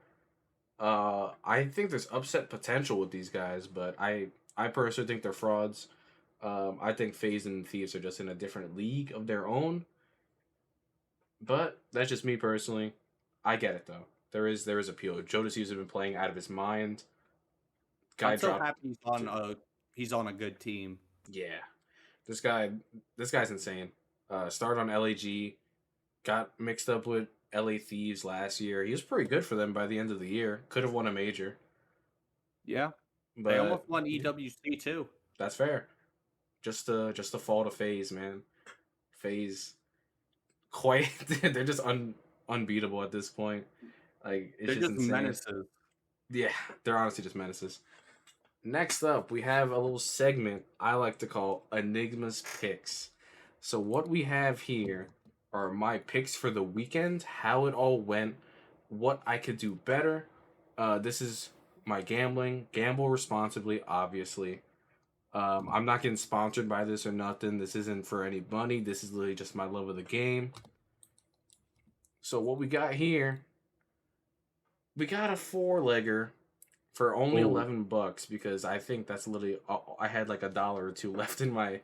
I think there's upset potential with these guys, but I personally think they're frauds. I think FaZe and Thieves are just in a different league of their own. But that's just me personally. I get it though. There is appeal. Jodeci has been playing out of his mind. I'm so happy he's on a good team. Yeah, this guy's insane. Started on LAG, got mixed up with LA Thieves last year. He was pretty good for them by the end of the year. Could have won a major. Yeah, but they almost won EWC too. That's fair. Just a fall to FaZe, man. FaZe, quite. They're just unbeatable at this point. Like it's they're just insane. Menaces. Yeah, they're honestly just menaces. Next up, we have a little segment I like to call Enigma's Picks. So what we have here are my picks for the weekend, how it all went, what I could do better. This is my gambling. Gamble responsibly, obviously. I'm not getting sponsored by this or nothing. This isn't for any money. This is literally just my love of the game. So what we got here, we got a 4-legger for only Ooh. $11 because I think that's literally I had like $1 or $2 left in my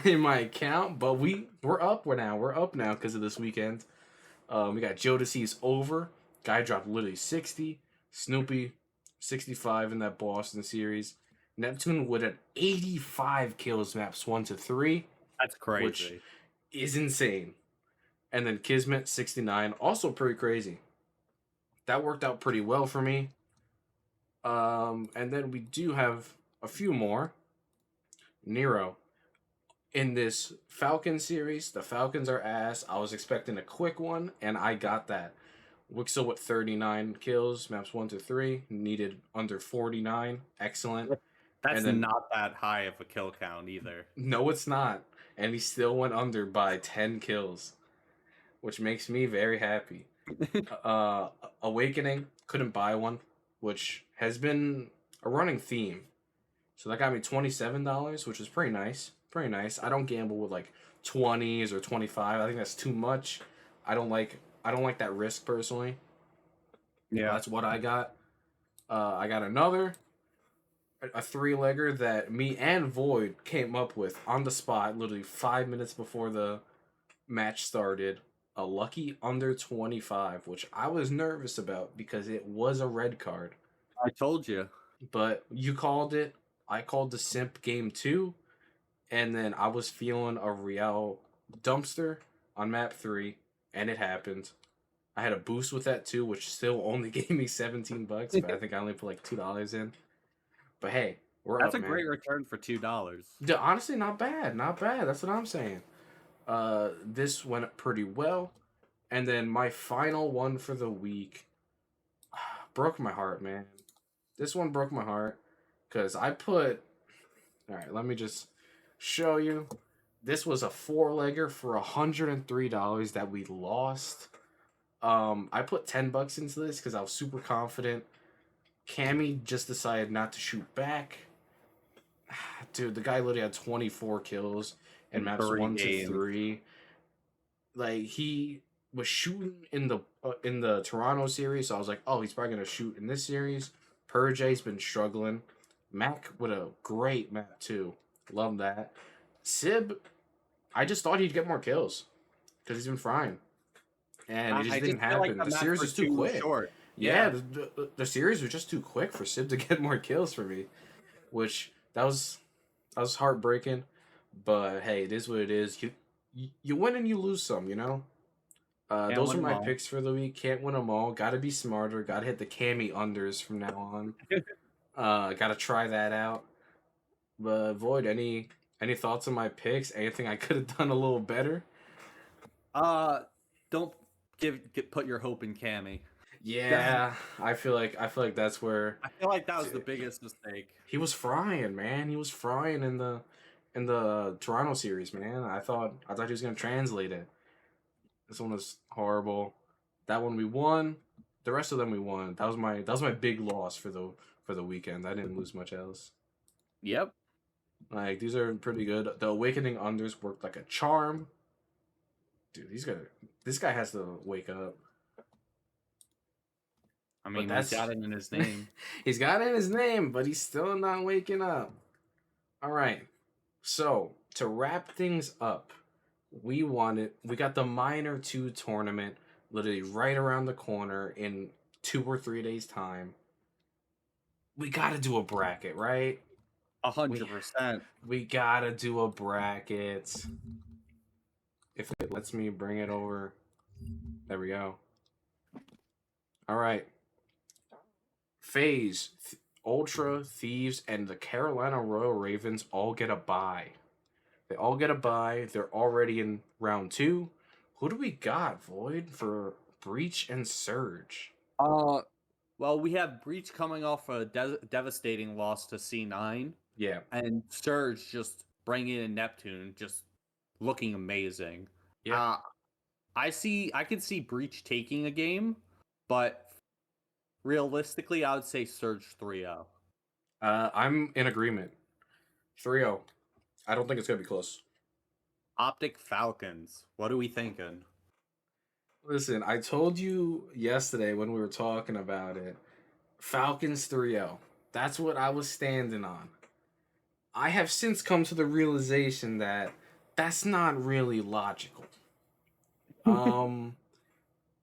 in my account, but we're up now. We're up now because of this weekend. We got Jodeci's over. Guy dropped literally 60. Snoopy 65 in that Boston series. Neptune with an 85 kills maps 1 to 3, That's crazy. which is insane. And then Kismet 69, also pretty crazy. That worked out pretty well for me. And then we do have a few more. Nero. In this Falcon series, the Falcons are ass. I was expecting a quick one, and I got that. Wixel with 39 kills, maps 1 to 3. Needed under 49. Excellent. That's and then- not that high of a kill count either. No, it's not. And he still went under by 10 kills, which makes me very happy. Awakening, couldn't buy one, which has been a running theme. So that got me $27, which is pretty nice. Pretty nice. I don't gamble with like 20s or 25. I think that's too much. I don't like that risk personally. Yeah. That's what I got. I got another a 3-legger that me and Void came up with on the spot, literally 5 minutes before the match started. A lucky under 25, which I was nervous about because it was a red card. I told you. But you called it. I called the simp game 2. And then I was feeling a Real dumpster on map 3. And it happened. I had a boost with that too, which still only gave me $17. But I think I only put like $2 in. But hey, That's up, a great return for $2. Yeah, honestly, not bad. Not bad. That's what I'm saying. This went pretty well. And then my final one for the week broke my heart, man. This one broke my heart because I put... Alright, let me just show you. This was a 4-legger for $103 that we lost. I put $10 into this because I was super confident. Cammy just decided not to shoot back. Dude, the guy literally had 24 kills in maps 1 to 3. Like, he was shooting in the Toronto series, so I was like, oh, he's probably gonna shoot in this series. Purge's been struggling. Mac with a great map too. Love that. Sib, I just thought he'd get more kills because he's been frying, and it just didn't happen. Like the series was too quick. Short. Yeah, the series was just too quick for Sib to get more kills for me, which that was heartbreaking. But hey, it is what it is. You win and you lose some, you know. Those are my picks for the week. Can't win them all. Got to be smarter. Got to hit the Cammy unders from now on. Got to try that out. But Void, any thoughts on my picks? Anything I could have done a little better? Don't put your hope in Cammy. Yeah, I feel like that's where I feel like that was the biggest mistake. He was frying, man. He was frying in the Toronto series, man. I thought he was gonna translate it. This one was horrible. That one we won. The rest of them we won. That was my big loss for the weekend. I didn't lose much else. Yep. Like, these are pretty good. The Awakening unders worked like a charm. Dude, this guy has to wake up. I mean, he's got it in his name. He's got it in his name, but he's still not waking up. All right. So, to wrap things up, we got the Minor 2 tournament literally right around the corner in 2 or 3 days' time. We got to do a bracket, right? 100%. We got to do a bracket. If it lets me bring it over. There we go. All right. FaZe, Ultra, Thieves, and the Carolina Royal Ravens all get a bye. They all get a bye. They're already in round 2. Who do we got, Void, for Breach and Surge? Well, we have Breach coming off a devastating loss to C9. Yeah. And Surge just bringing in Neptune, just looking amazing. Yeah. I could see Breach taking a game, but realistically, I would say Surge 3-0. I'm in agreement. 3-0. I don't think it's gonna be close. Optic Falcons. What are we thinking? Listen, I told you yesterday when we were talking about it. Falcons 3-0. That's what I was standing on. I have since come to the realization that that's not really logical. Um,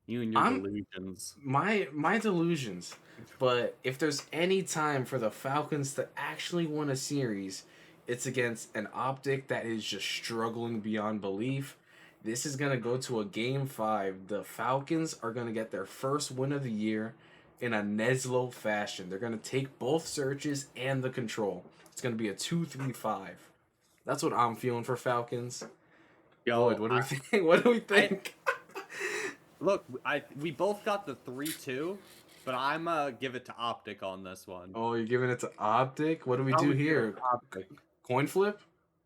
You and your I'm delusions. my delusions. But if there's any time for the Falcons to actually win a series, it's against an optic that is just struggling beyond belief. This is gonna go to a game 5. The Falcons are gonna get their first win of the year in a Neslo fashion. They're gonna take both searches and the control. It's gonna be a 2-3-5. That's what I'm feeling for Falcons. Lloyd, what do we think? What do we think? Look, we both got the 3-2, but I'm give it to Optic on this one. Oh, you're giving it to Optic? What do we I'm do gonna give it here? to Optic. Coin flip?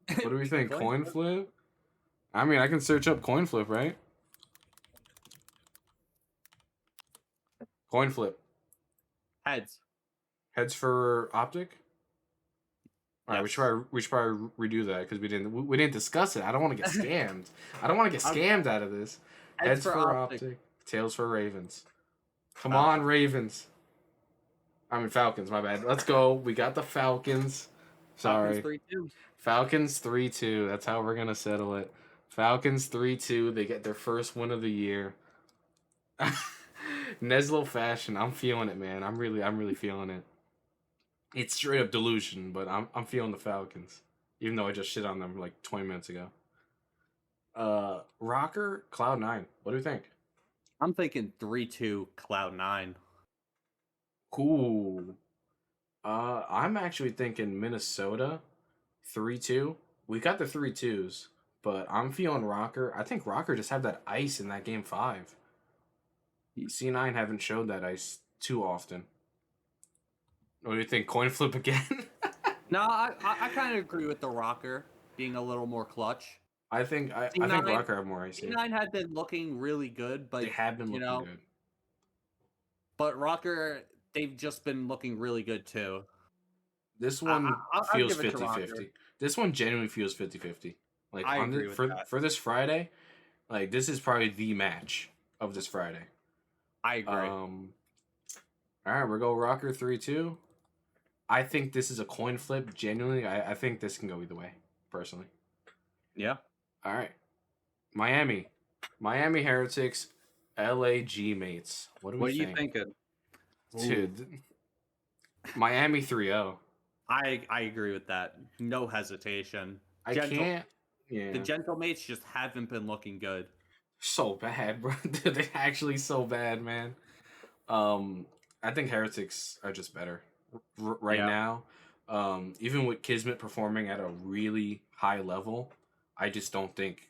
What do we think? Coin flip? I mean, I can search up coin flip, right? Coin flip. Heads. Heads for Optic? All right, Yes. we should probably redo that because we didn't discuss it. I don't want to get scammed. I don't want to get scammed out of this. Heads for Optic, tails for Ravens. Come on, Ravens. I mean Falcons. My bad. Let's go. We got the Falcons. Sorry, Falcons 3-2. Falcons 3-2. That's how we're gonna settle it. Falcons 3-2. They get their first win of the year. Neslo fashion. I'm feeling it, man. I'm really feeling it. It's straight up delusion, but I'm feeling the Falcons, even though I just shit on them like 20 minutes ago. Rocker Cloud9. What do you think? I'm thinking 3-2 Cloud9. Cool. I'm actually thinking Minnesota 3-2. We got the 3-2s, but I'm feeling Rocker. I think Rocker just had that ice in that game 5. C9 haven't showed that ice too often. What do you think? Coin flip again? No, I kind of agree with the Rocker being a little more clutch. I think C9 Rocker have more ice. C9 had been looking really good, but They have been looking good. But Rocker, they've just been looking really good too. This one feels give it to 50-50. This one genuinely feels 50-50. Like I agree with that. For this Friday, like this is probably the match of this Friday. I agree. All right, we're going Rocker 3-2. I think this is a coin flip. Genuinely, I think this can go either way, personally. Yeah. All right. Miami Heretics, LAG mates. What are you thinking? Dude, Miami 3-0. I agree with that. No hesitation. Yeah. The Gentle Mates just haven't been looking good. So bad, bro. They're actually so bad, man. I think Heretics are just better right now. Even with Kismet performing at a really high level, I just don't think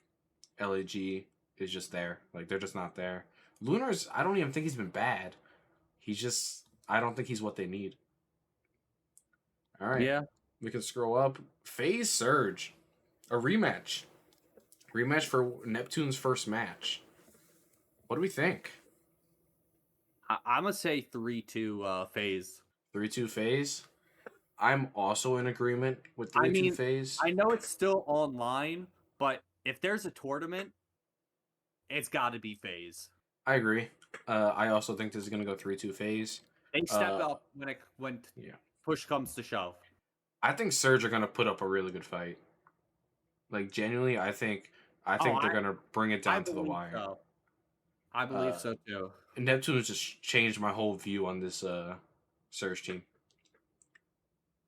LAG is just there. Like they're just not there. Lunar's, I don't even think he's been bad. I don't think he's what they need. All right. Yeah. We can scroll up. FaZe Surge. A rematch. Rematch for Neptune's first match. What do we think? I'm going to say 3-2 FaZe. 3-2 FaZe. I'm also in agreement with 3-2 FaZe. I know it's still online, but if there's a tournament, it's got to be FaZe. I agree. I also think this is going to go 3-2 FaZe. They step up when push comes to shove. I think Surge are going to put up a really good fight. Like genuinely, I think they're going to bring it down to the wire. So. I believe so too. Neptune has just changed my whole view on this Surge team.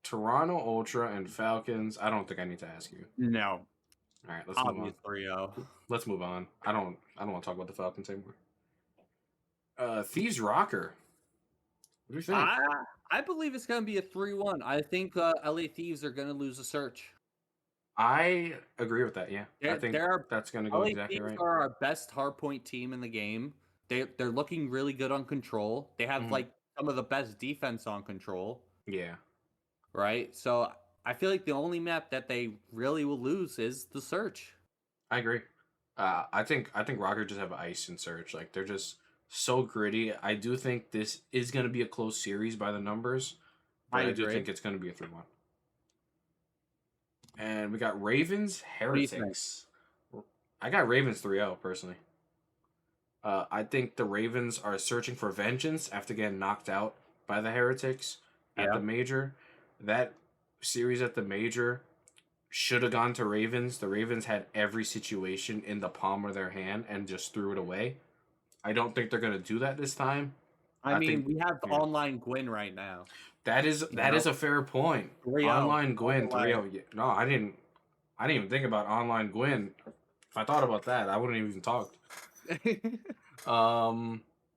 Toronto Ultra and Falcons. I don't think I need to ask you. No. All right, let's move on. 3-0. Let's move on. I don't want to talk about the Falcons anymore. Thieves Rocker. What do you think? I believe it's going to be a 3-1. I think LA Thieves are going to lose a search. I agree with that. Yeah, I think that's going to go exactly right. LA Thieves are our best hardpoint team in the game. They're looking really good on control. They have like some of the best defense on control. Yeah. Right? So I feel like the only map that they really will lose is the search. I agree. I think Rocket just have ice and Surge. Like they're just so gritty. I do think this is going to be a close series by the numbers, I but I do agree. think it's going to be a 3-1. And we got Ravens What do you think? Heretics. I got Ravens 3-0 personally. I think the Ravens are searching for vengeance after getting knocked out by the Heretics at Yeah. the major. That series at the major should have gone to Ravens. The Ravens had every situation in the palm of their hand and just threw it away. I don't think they're going to do that this time. I mean, think we have yeah. online Gwyn right now. that is a fair point. 3-0 Online Gwyn all the way. 3-0. Yeah, no, I didn't even think about online Gwyn. If I thought about that, I wouldn't have even talked.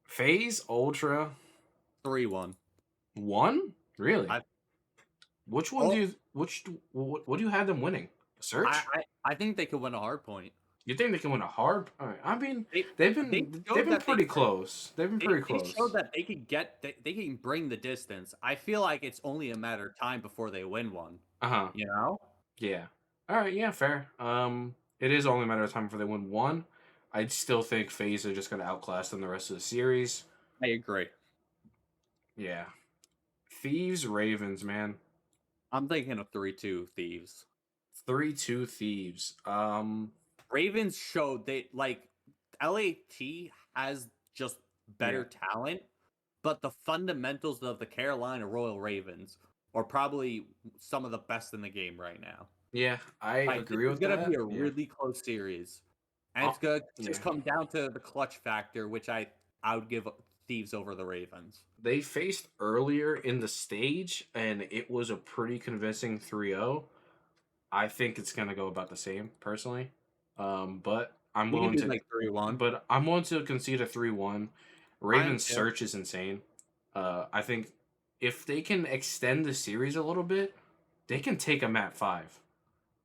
FaZe Ultra 3-1. 1? Really? Which one Oh. do you what do you have them winning? Search? I think they could win a hard point. You think they can win a hard? All right. I mean, They- they've they been showed that they pretty can- close. They've been pretty They close. showed that they could they can bring the distance. I feel like it's only a matter of time before they win one. Uh-huh. You know? Yeah. All right, yeah, fair. It is only a matter of time before they win one. I still think FaZe are just going to outclass them the rest of the series. I agree. Yeah. Thieves Ravens, man. I'm thinking of 3-2 Thieves. 3-2 Thieves. Ravens showed they like LAT has just better talent, but the fundamentals of the Carolina Royal Ravens are probably some of the best in the game right now. Yeah, I agree with that. It's gonna be a really close series, and it's gonna just come down to the clutch factor, which I would give Thieves over the Ravens. They faced earlier in the stage, and it was a pretty convincing 3-0. I think it's gonna go about the same, personally. But I'm We can willing do to like 3-1. But I'm willing to concede a 3-1. Ravens too. search is insane. I think if they can extend the series a little bit, they can take a map 5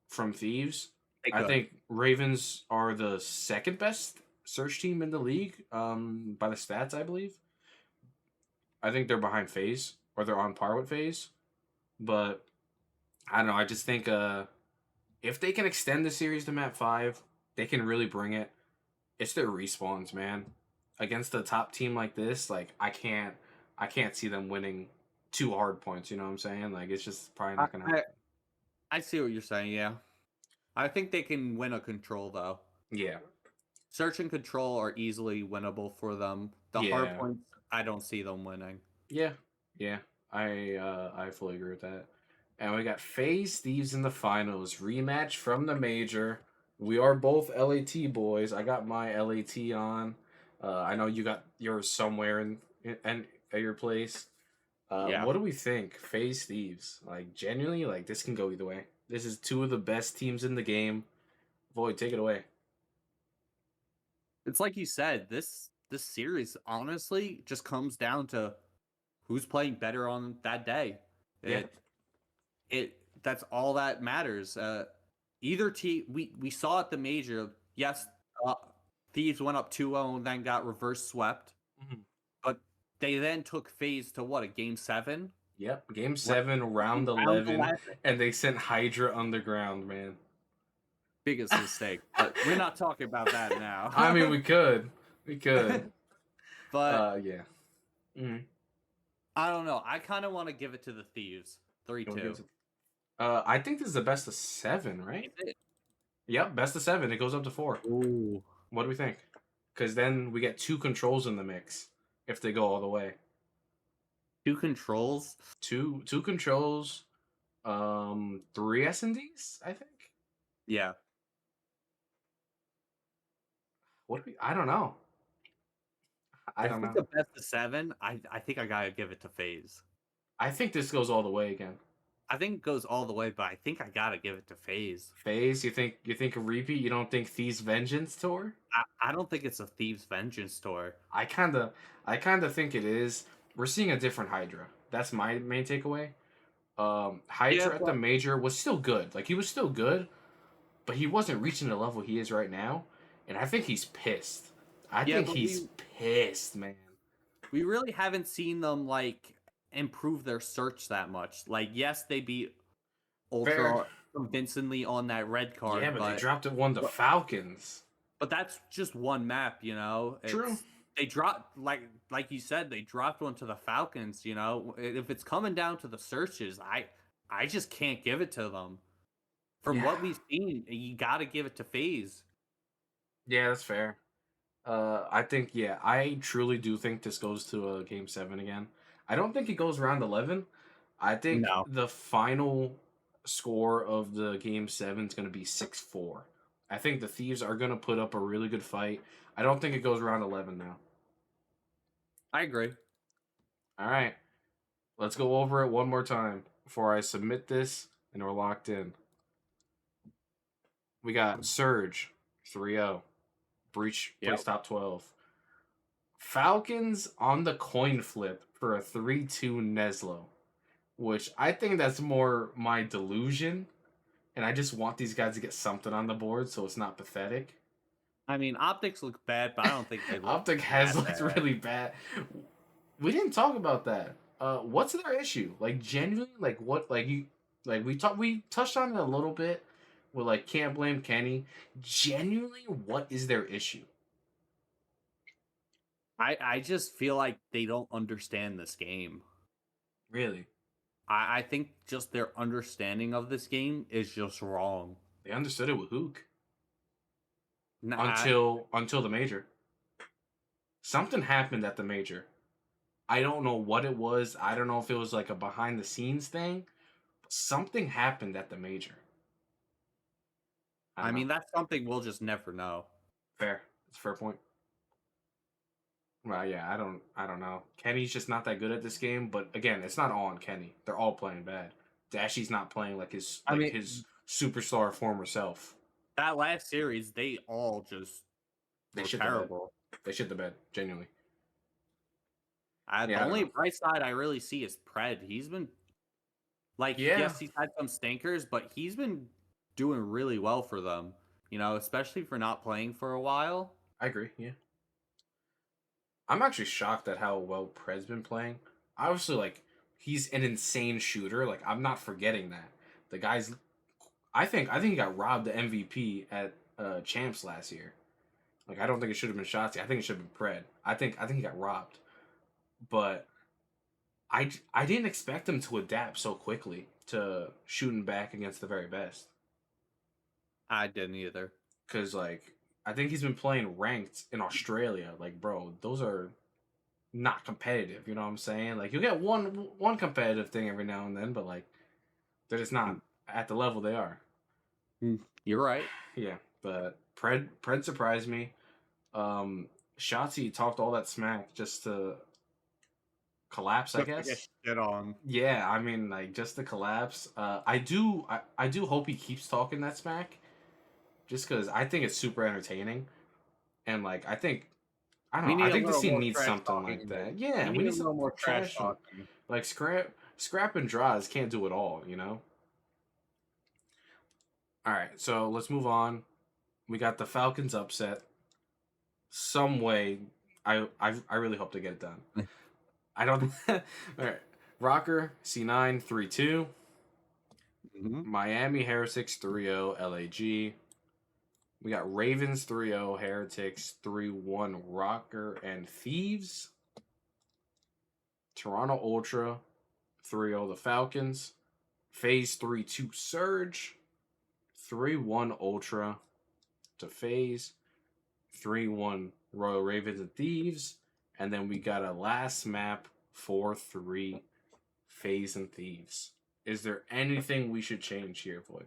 from Thieves. I think Ravens are the second best search team in the league, by the stats, I believe. I think they're behind FaZe, or they're on par with FaZe. But I don't know. I just think if they can extend the series to map 5, they can really bring it. It's their respawns, man. Against a top team like this, like I can't see them winning 2 hard points. You know what I'm saying? Like it's just probably not gonna happen. I see what you're saying. Yeah, I think they can win a control though. Yeah. Search and control are easily winnable for them. The hard points, I don't see them winning. Yeah. I fully agree with that. And we got FaZe Thieves in the finals rematch from the major. We are both LAT boys. I got my LAT on. I know you got yours somewhere in at your place. What do we think? FaZe Thieves. Like genuinely, like this can go either way. This is 2 of the best teams in the game. Void, take it away. It's like you said, this series honestly just comes down to who's playing better on that day. That's all that matters. Either team, we saw at the major. Yes, Thieves went up 2-0 and then got reverse swept. Mm-hmm. But they then took FaZe to what, a game 7? Yep, game 7, round 11, and they sent Hydra underground, man. Biggest mistake. But we're not talking about that now. I mean, we could. But yeah. Mm-hmm. I don't know. I kind of want to give it to the Thieves. 3-2. I think this is the best of 7, right? Yep, best of 7. It goes up to 4. Ooh. What do we think? Because then we get 2 controls in the mix if they go all the way. 2 controls. 2 controls. 3 S&Ds, I think. Yeah. I don't know. I don't know. The best of 7. I think I gotta give it to FaZe. I think this goes all the way again. I think it goes all the way, but I think I gotta give it to FaZe. FaZe, you think a repeat? You don't think Thieves Vengeance tour? I don't think it's a Thieves Vengeance tour. I kinda think it is. We're seeing a different Hydra. That's my main takeaway. Hydra at the major was still good. Like he was still good, but he wasn't reaching the level he is right now. And I think he's pissed. I think he's pissed, man. We really haven't seen them like improve their search that much. Like, yes, they beat Ultra convincingly on that red card. Yeah, but they dropped it 1 to Falcons. But that's just one map, you know. True. They dropped like you said, they dropped one to the Falcons. You know, if it's coming down to the searches, I just can't give it to them. From Yeah. what we've seen, you got to give it to FaZe. Yeah, that's fair. I think, yeah, I truly do think this goes to a game 7 again. I don't think it goes round 11. I think No. the final score of the game 7 is going to be 6-4. I think the Thieves are going to put up a really good fight. I don't think it goes round 11 now. I agree. All right. Let's go over it one more time before I submit this and we're locked in. We got Surge 3-0. Breach Yep. plays top 12. Falcons on the coin flip for a 3-2 Neslo, which I think that's more my delusion, and I just want these guys to get something on the board so it's not pathetic. I mean, optics look bad, but I don't think they look Optic has that looked bad. really bad. We didn't talk about that. What's their issue? Like genuinely, like what? Like you, like we touched on it a little bit. With like can't blame Kenny. Genuinely, what is their issue? I just feel like they don't understand this game. Really, I think just their understanding of this game is just wrong. they understood it with Hook Nah, until the major. Something happened at the major. I don't know what it was. I don't know if it was like a behind the scenes thing. But something happened at the major. I I don't mean know. that's something we'll just never know. Fair. It's a fair point. Well, yeah, I don't know. Kenny's just not that good at this game, but again, it's not all on Kenny. They're all playing bad. Dashy's not playing like I mean, his superstar former self. that last series, they all just They were shit the bed. terrible. They shit the bed, genuinely. The Yeah, I don't only know. bright side I really see is Pred. He's been like, Yeah, yes, he's had some stinkers, but he's been doing really well for them. You know, especially for not playing for a while. I agree. Yeah. I'm actually shocked at how well Pred's been playing. Obviously, like he's an insane shooter. Like I'm not forgetting that. The guy's. I think he got robbed the MVP at Champs last year. Like I don't think it should have been Shotzi. I think it should have been Pred. I think he got robbed. But I didn't expect him to adapt so quickly to shooting back against the very best. I didn't either. Cause like I think he's been playing ranked in Australia. Like bro, those are not competitive. You know what I'm saying? Like you get one competitive thing every now and then, but like they're just not at the level they are. You're right. Yeah, but Pred surprised me. Shotzi talked all that smack just to collapse, I Just to get guess. shit on. Yeah, I mean like just to collapse. I do hope he keeps talking that smack, just because I think it's super entertaining, and like I don't We know. need I a think the little scene more needs trash something talking. like that. Yeah, we need a little more trash talk. talking. Like Scrap and Draws can't do it all, you know. All right, so let's move on. We got the Falcons upset. Some way, I really hope they get it done. I don't. All right, Rocker C9 3-2. Mm-hmm. Miami Heretics 3-0 LAG. We got Ravens 3-0 Heretics 3-1 Rocker and Thieves. Toronto Ultra 3-0 the Falcons. FaZe 3-2 Surge. 3-1 Ultra to FaZe. 3-1 Royal Ravens and Thieves. And then we got a last map 4-3 FaZe and Thieves. Is there anything we should change here, Void?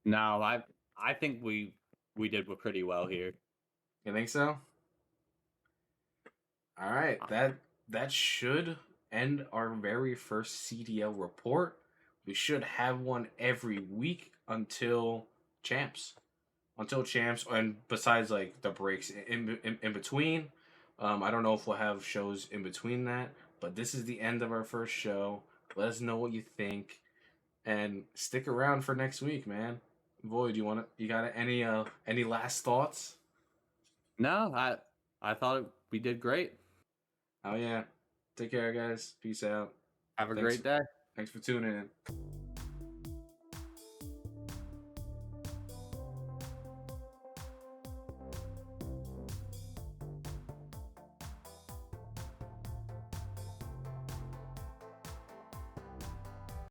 No, I think we did pretty well here. You think so? All right, that should end our very first CDL report. We should have one every week until champs, and besides like the breaks in between. I don't know if we'll have shows in between that, but this is the end of our first show. Let us know what you think, and stick around for next week, man. Void, you got any last thoughts? No, I thought we did great. Oh yeah. Take care, guys. Peace out. Have a Thanks. great day. Thanks for tuning in.